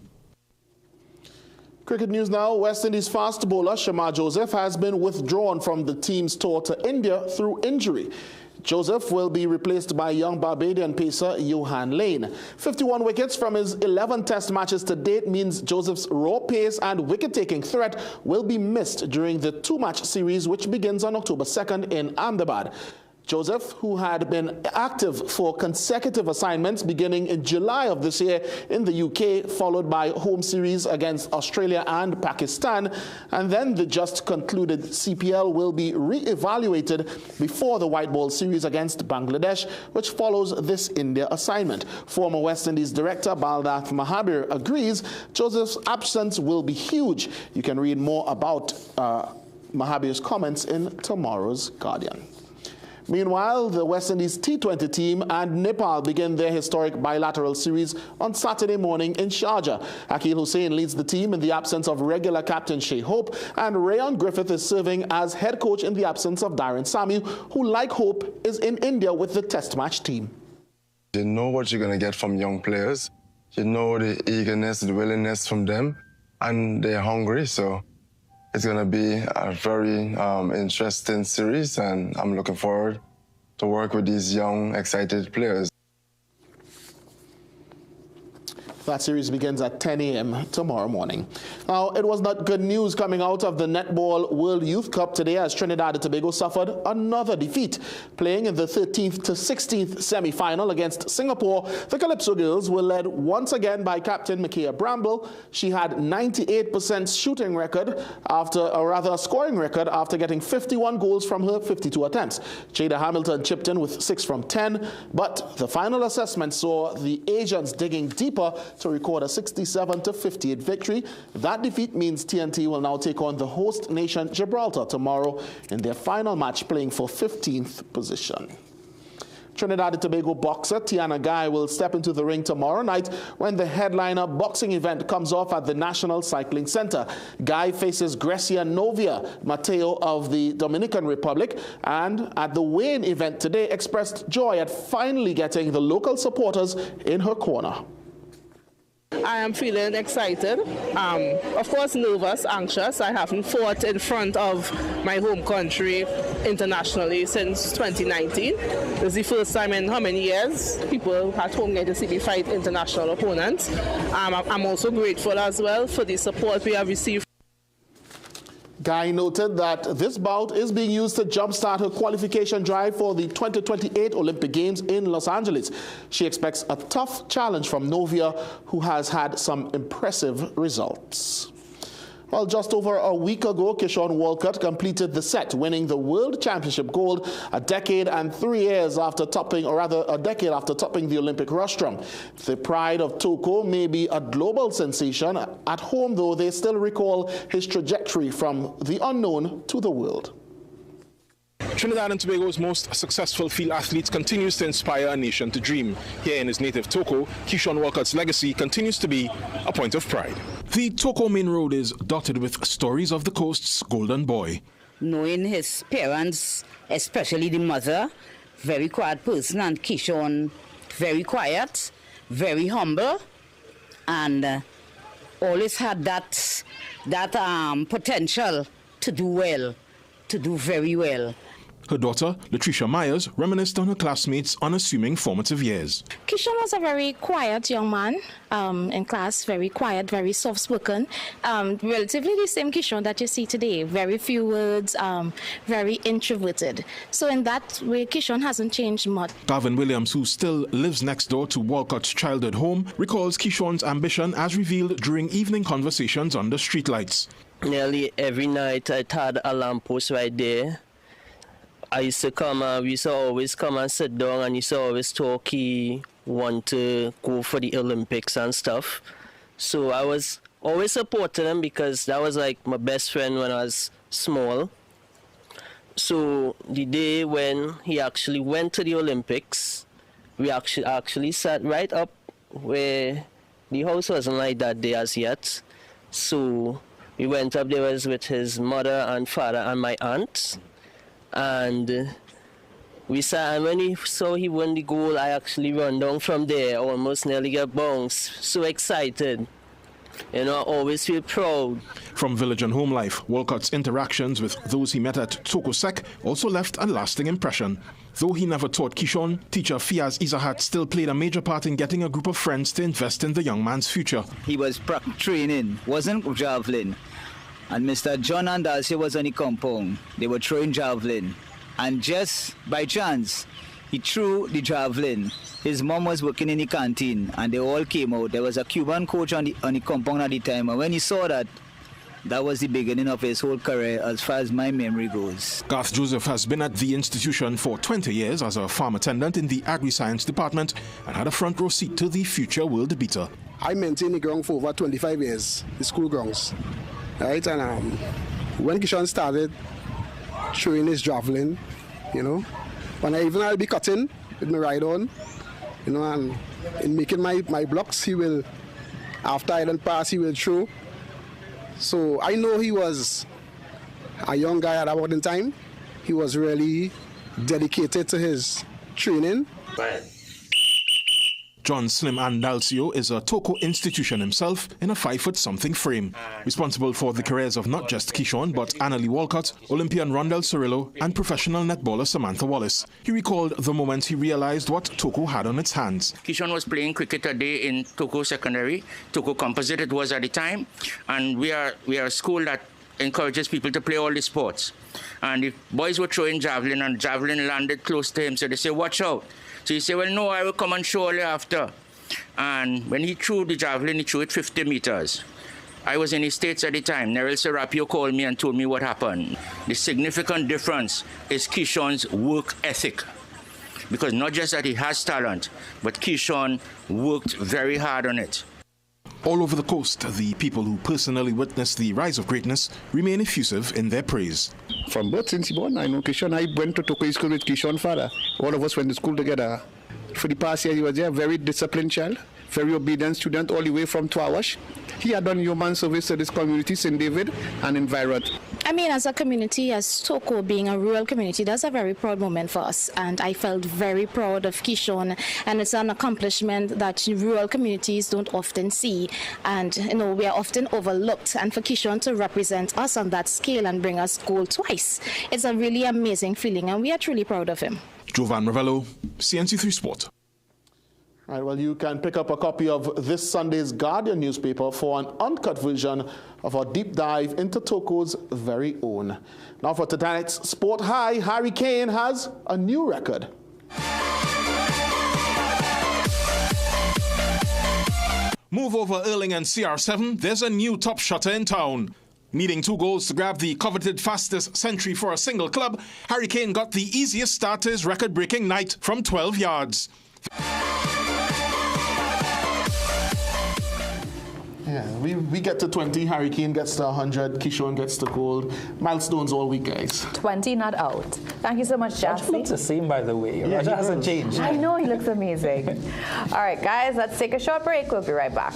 Speaker 19: Cricket news now. West Indies fast bowler Shamar Joseph has been withdrawn from the team's tour to India through injury. Joseph will be replaced by young Barbadian pacer Johan Lane. 51 wickets from his 11 test matches to date means Joseph's raw pace and wicket-taking threat will be missed during the 2-match series which begins on October 2nd in Ahmedabad. Joseph, who had been active for consecutive assignments beginning in July of this year in the UK, followed by home series against Australia and Pakistan, and then the just concluded CPL, will be re-evaluated before the white ball series against Bangladesh, which follows this India assignment. Former West Indies director Baldath Mahabir agrees Joseph's absence will be huge. You can read more about Mahabir's comments in tomorrow's Guardian. Meanwhile, the West Indies T20 team and Nepal begin their historic bilateral series on Saturday morning in Sharjah. Akil Hussain leads the team in the absence of regular captain Shea Hope, and Rayon Griffith is serving as head coach in the absence of Darren Sammy, who, like Hope, is in India with the test match team.
Speaker 10: You know what you're going to get from young players. You know the eagerness, the willingness from them, and they're hungry, so it's going to be a very interesting series, and I'm looking forward to work with these young, excited players.
Speaker 19: That series begins at 10 a.m. tomorrow morning. Now, it was not good news coming out of the Netball World Youth Cup today as Trinidad and Tobago suffered another defeat. Playing in the 13th to 16th semi-final against Singapore, the Calypso girls were led once again by captain Micaiah Bramble. She had 98% scoring record after getting 51 goals from her 52 attempts. Jada Hamilton chipped in with 6 from 10, but the final assessment saw the Asians digging deeper to record a 67-58 victory. That defeat means TNT will now take on the host nation Gibraltar tomorrow in their final match, playing for 15th position. Trinidad and Tobago boxer Tiana Guy will step into the ring tomorrow night when the headliner boxing event comes off at the National Cycling Center. Guy faces Grecia Novia Mateo of the Dominican Republic, and at the weigh-in event today expressed joy at finally getting the local supporters in her corner.
Speaker 5: I am feeling excited, of course nervous, anxious. I haven't fought in front of my home country internationally since 2019. This is the first time in how many years people at home get to see me fight international opponents. I'm also grateful as well for the support we have received.
Speaker 19: Guy noted that this bout is being used to jumpstart her qualification drive for the 2028 Olympic Games in Los Angeles. She expects a tough challenge from Novia, who has had some impressive results. Well, just over a week ago, Kishon Walcott completed the set, winning the World Championship gold a decade after topping the Olympic rostrum. The pride of Toko may be a global sensation. At home, though, they still recall his trajectory from the unknown to the world.
Speaker 9: Trinidad and Tobago's most successful field athlete continues to inspire a nation to dream. Here in his native Toko, Kishon Walcott's legacy continues to be a point of pride. The Toko main road is dotted with stories of the coast's golden boy.
Speaker 11: Knowing his parents, especially the mother, very quiet person, and Kishon, very quiet, very humble, and always had that potential to do well, to do very well.
Speaker 9: Her daughter, Latricia Myers, reminisced on her classmates' unassuming formative years.
Speaker 12: Kishon was a very quiet young man in class, very quiet, very soft-spoken, relatively the same Kishon that you see today, very few words, very introverted. So in that way, Kishon hasn't changed much.
Speaker 9: Gavin Williams, who still lives next door to Walcott's childhood home, recalls Kishon's ambition as revealed during evening conversations under streetlights.
Speaker 13: Nearly every night I had a lamppost right there. I used to come, we used to always come and sit down, and he used to always talk. He want to go for the Olympics and stuff. So I was always supporting him because that was like my best friend when I was small. So the day when he actually went to the Olympics, we actually sat right up where the house wasn't like that day as yet. So we went up there with his mother and father and my aunt. And we saw, and when we saw he won the goal, I actually ran down from there, almost nearly got bounced. So excited. You know, I always feel proud.
Speaker 9: From village and home life, Walcott's interactions with those he met at Toko Sec also left a lasting impression. Though he never taught Kishon, teacher Fiaz Izahat still played a major part in getting a group of friends to invest in the young man's future.
Speaker 24: He was training, wasn't javelin. And Mr. John and Darcy was on the compound. They were throwing javelin. And just by chance, he threw the javelin. His mom was working in the canteen, and they all came out. There was a Cuban coach on the compound at the time. And when he saw that, that was the beginning of his whole career as far as my memory goes.
Speaker 9: Garth Joseph has been at the institution for 20 years as a farm attendant in the agri-science department and had a front row seat to the future world beater.
Speaker 25: I maintained the ground for over 25 years, the school grounds. Right, and when Kishon started throwing his javelin, you know, when I'll be cutting with my ride on, you know, and in making my blocks, he will, after I don't pass, he will throw. So I know he was a young guy at that point in time. He was really dedicated to his training.
Speaker 9: Right. John Slim Andalcio is a Toco institution himself in a 5-foot-something frame, responsible for the careers of not just Keyshawn but Annalie Walcott, Olympian Rondell Cirillo, and professional netballer Samantha Wallace. He recalled the moment he realized what Toco had on its hands.
Speaker 3: Keyshawn was playing cricket a day in Toco Secondary, Toco Composite it was at the time, and we are a school that encourages people to play all the sports. And the boys were throwing javelin, and javelin landed close to him, so they say, watch out. So he said, well, no, I will come and show you after. And when he threw the javelin, he threw it 50 meters. I was in the States at the time. Neril Serapio called me and told me what happened. The significant difference is Keyshawn's work ethic. Because not just that he has talent, but Keyshawn worked very hard on it.
Speaker 9: All over the coast, the people who personally witnessed the rise of greatness remain effusive in their praise.
Speaker 25: From birth since he born, I know Keyshawn. I went to Toco School with Keyshawn's father. All of us went to school together. For the past year, he was there, a very disciplined child, very obedient student, all the way from Twawash. He had done human service to this community, St. David and environment.
Speaker 12: I mean, as a community, as Toco being a rural community, that's a very proud moment for us. And I felt very proud of Keyshawn. And it's an accomplishment that rural communities don't often see. And, you know, we are often overlooked. And for Keyshawn to represent us on that scale and bring us gold twice, it's a really amazing feeling. And we are truly proud of him.
Speaker 9: Jovan Ravello, CNC3 Sport.
Speaker 19: All right, well, you can pick up a copy of this Sunday's Guardian newspaper for an uncut version of our deep dive into Toco's very own. Now for tonight's Sport High, Harry Kane has a new record.
Speaker 9: Move over Erling and CR7, there's a new top shutter in town. Needing 2 goals to grab the coveted fastest century for a single club, Harry Kane got the easiest start to his record-breaking night from 12 yards.
Speaker 19: Yeah, we get to 20, Harry Kane gets to 100, Keyshawn gets to gold. Milestones all week, guys.
Speaker 7: 20 not out. Thank you so much, Jassy.
Speaker 8: He looks the same, by the way.
Speaker 19: Yeah,
Speaker 8: Raja hasn't changed.
Speaker 7: I know, he looks amazing. All right, guys, let's take a short break. We'll be right back.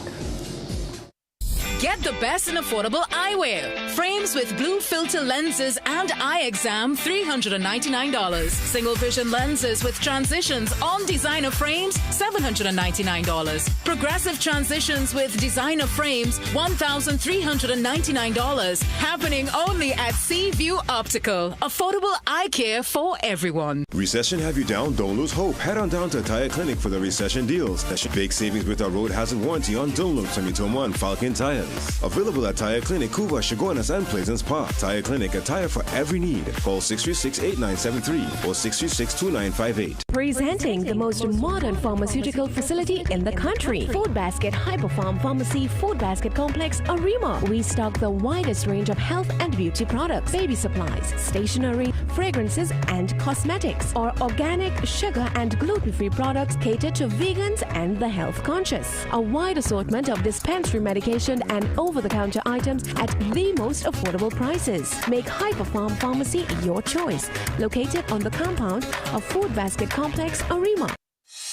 Speaker 20: Get the best in affordable eyewear. Frames with blue filter lenses and eye exam, $399. Single vision lenses with transitions on designer frames, $799. Progressive transitions with designer frames, $1,399. Happening only at Seaview Optical. Affordable eye care for everyone.
Speaker 16: Recession have you down? Don't lose hope. Head on down to Tire Clinic for the recession deals. Big savings with our road hazard warranty on Dunlop, Sumitomo, Falcon tires. Available at Tire Clinic, Cuba, Chaguanas, and Pleasant Park. Tire Clinic, a tire for every need. Call 636-8973 or 636-2958.
Speaker 15: Presenting the most modern pharmaceutical facility in the country. Food Basket Hyperfarm Pharmacy Food Basket Complex, Arima. We stock the widest range of health and beauty products, baby supplies, stationery, fragrances, and cosmetics. Our organic, sugar, and gluten-free products cater to vegans and the health conscious. A wide assortment of dispensary medication and over-the-counter items at the most affordable prices. Make Hyperfarm Pharmacy your choice. Located on the compound of Food Basket Complex, Arima.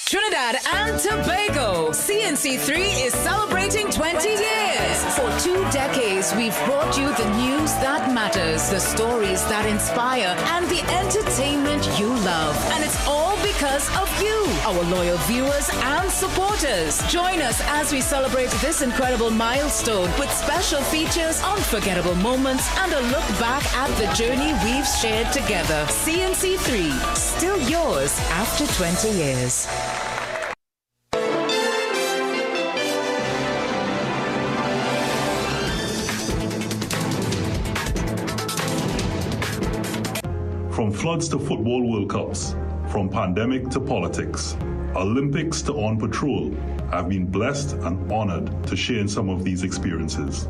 Speaker 20: Trinidad and Tobago, CNC3 is celebrating 20 years. For 2 decades, we've brought you the news that matters, the stories that inspire, and the entertainment you love. And it's all because of you, our loyal viewers and supporters. Join us as we celebrate this incredible milestone with special features, unforgettable moments, and a look back at the journey we've shared together. CNC3, still yours after 20 years.
Speaker 17: From floods to football World Cups, from pandemic to politics, Olympics to on patrol, I've been blessed and honored to share in some of these experiences.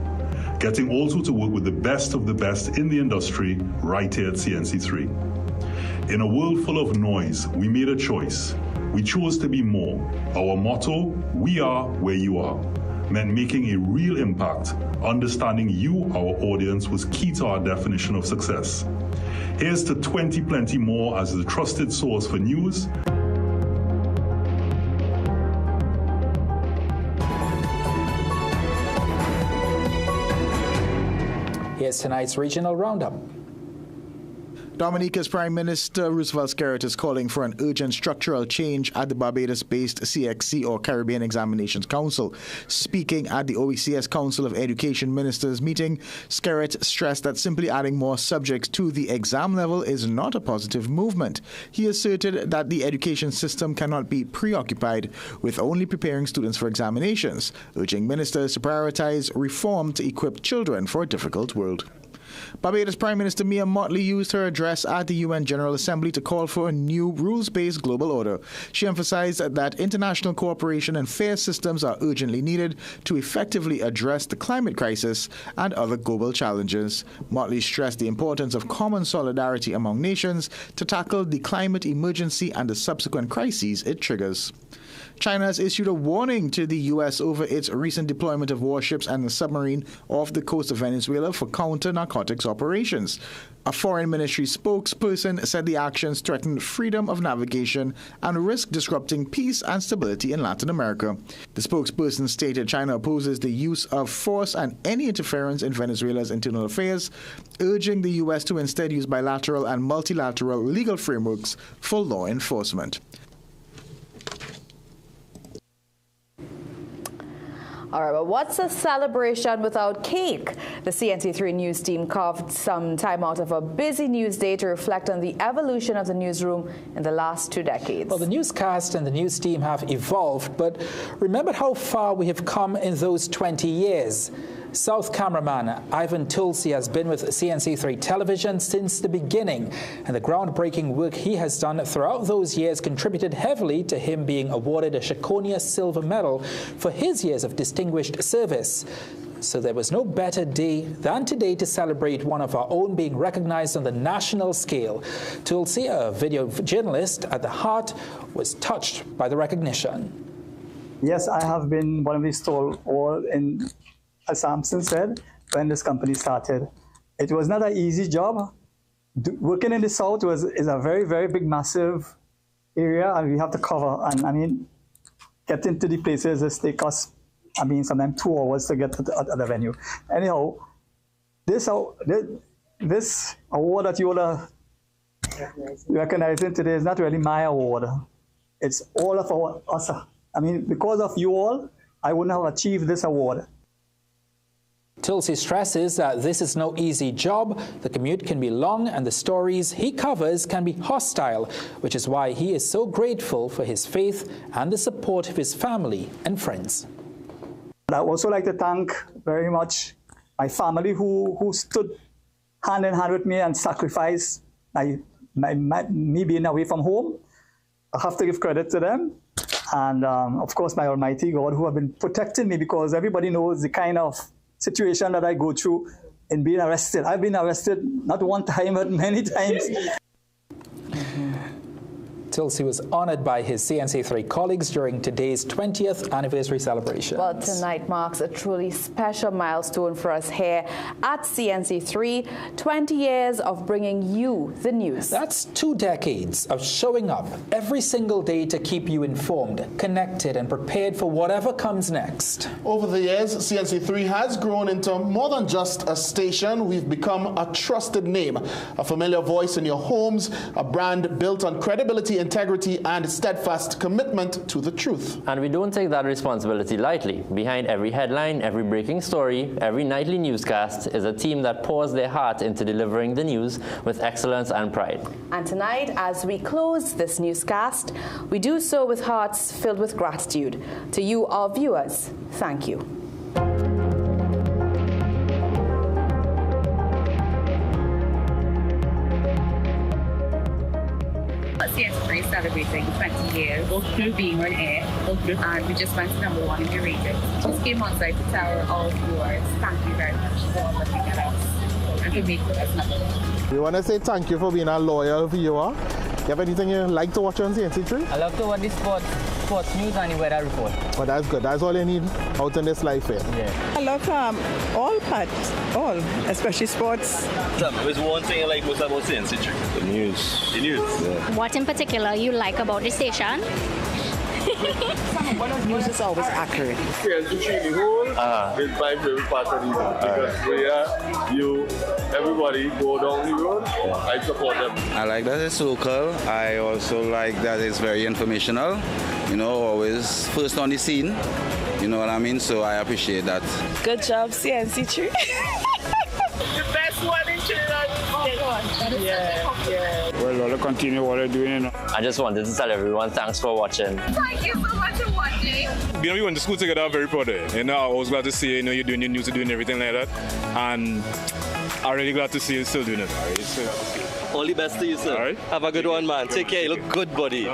Speaker 17: Getting also to work with the best of the best in the industry right here at CNC3. In a world full of noise, we made a choice. We chose to be more. Our motto, we are where you are, meant making a real impact. Understanding you, our audience, was key to our definition of success. Here's to 20 plenty more as the trusted source for news.
Speaker 8: Here's tonight's regional roundup.
Speaker 14: Dominica's Prime Minister Roosevelt Skerrit is calling for an urgent structural change at the Barbados-based CXC or Caribbean Examinations Council. Speaking at the OECS Council of Education Ministers meeting, Skerrit stressed that simply adding more subjects to the exam level is not a positive movement. He asserted that the education system cannot be preoccupied with only preparing students for examinations, urging ministers to prioritize reform to equip children for a difficult world. Barbados Prime Minister Mia Mottley used her address at the UN General Assembly to call for a new rules-based global order. She emphasized that international cooperation and fair systems are urgently needed to effectively address the climate crisis and other global challenges. Mottley stressed the importance of common solidarity among nations to tackle the climate emergency and the subsequent crises it triggers. China has issued a warning to the U.S. over its recent deployment of warships and a submarine off the coast of Venezuela for counter-narcotics operations. A foreign ministry spokesperson said the actions threaten freedom of navigation and risk disrupting peace and stability in Latin America. The spokesperson stated China opposes the use of force and any interference in Venezuela's internal affairs, urging the U.S. to instead use bilateral and multilateral legal frameworks for law enforcement.
Speaker 7: All right, but what's a celebration without cake? The CNC3 news team carved some time out of a busy news day to reflect on the evolution of the newsroom in the last 2 decades.
Speaker 8: Well, the newscast and the news team have evolved, but remember how far we have come in those 20 years. South cameraman Ivan Tulsi has been with CNC3 television since the beginning, and the groundbreaking work he has done throughout those years contributed heavily to him being awarded a Shakonia Silver Medal for his years of distinguished service. So there was no better day than today to celebrate one of our own being recognized on the national scale. Tulsi, a video journalist at the heart, was touched by the recognition.
Speaker 18: Yes, I have been one of these stalwarts in, as Samson said, when this company started. It was not an easy job. Working in the South is a very, very big, massive area, and we have to cover. And I mean, getting to the places just take us, I mean, sometimes 2 hours to get to the other venue. Anyhow, this award that you are recognizing today is not really my award. It's all of us. I mean, because of you all, I wouldn't have achieved this award.
Speaker 8: Tulsi stresses that this is no easy job. The commute can be long and the stories he covers can be hostile, which is why he is so grateful for his faith and the support of his family and friends.
Speaker 18: I'd also like to thank very much my family who stood hand in hand with me and sacrificed me being away from home. I have to give credit to them. And of course, my Almighty God, who have been protecting me, because everybody knows the kind of situation that I go through in being arrested. I've been arrested not one time, but many times.
Speaker 8: Tulsi was honored by his CNC3 colleagues during today's 20th anniversary celebration.
Speaker 7: Well, tonight marks a truly special milestone for us here at CNC3. 20 years of bringing you the news.
Speaker 8: That's 2 decades of showing up every single day to keep you informed, connected, and prepared for whatever comes next.
Speaker 19: Over the years, CNC3 has grown into more than just a station. We've become a trusted name, a familiar voice in your homes, a brand built on credibility, integrity, and steadfast commitment to the truth.
Speaker 21: And we don't take that responsibility lightly. Behind every headline, every breaking story, every nightly newscast is a team that pours their heart into delivering the news with excellence and pride.
Speaker 7: And tonight, as we close this newscast, we do so with hearts filled with gratitude. To you, our viewers, thank you.
Speaker 22: CNC3 celebrating 20 years through being on air, and we just went to #1 in the ratings. Just came on site to tell all viewers thank you very much for looking at us and for making us #1.
Speaker 19: We want to say thank you for being a loyal viewer. You have anything you like to watch on CNC3?
Speaker 23: I love to watch the sports news and the weather report.
Speaker 19: Well, that's good. That's all you need out in this life here.
Speaker 23: Yeah.
Speaker 26: I love all parts, especially sports.
Speaker 27: There's one thing I like most about CNC3. The news. The news. Yeah.
Speaker 28: What in particular you like about the station?
Speaker 1: News is always accurate.
Speaker 2: The whole is my favorite part of the news because where everybody go down the road, I support them.
Speaker 4: I like that it's local. I also like that it's very informational. You know, always first on the scene. You know what I mean? So I appreciate that.
Speaker 1: Good job, CNC3.
Speaker 22: The best one in Trinidad.
Speaker 5: Yeah. Well, I'll continue what I'm doing.
Speaker 21: I just wanted to tell everyone thanks for watching.
Speaker 22: Thank you so much for watching.
Speaker 2: We went to school together, I'm very proud of it. You know, I was glad to see you're doing your news, you're doing everything like that. And I'm really glad to see you still doing it.
Speaker 27: All the best to you, sir.
Speaker 2: All right.
Speaker 27: Have a good one, man. Take care. You look good, buddy.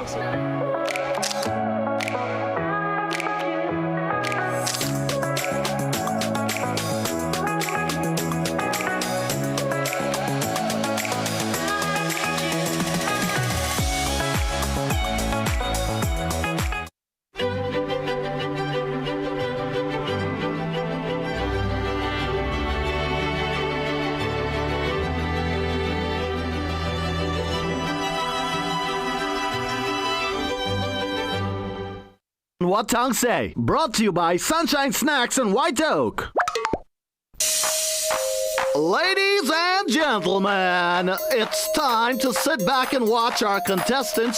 Speaker 6: What Tongue Say? Brought to you by Sunshine Snacks and White Oak. Ladies and gentlemen, it's time to sit back and watch our contestants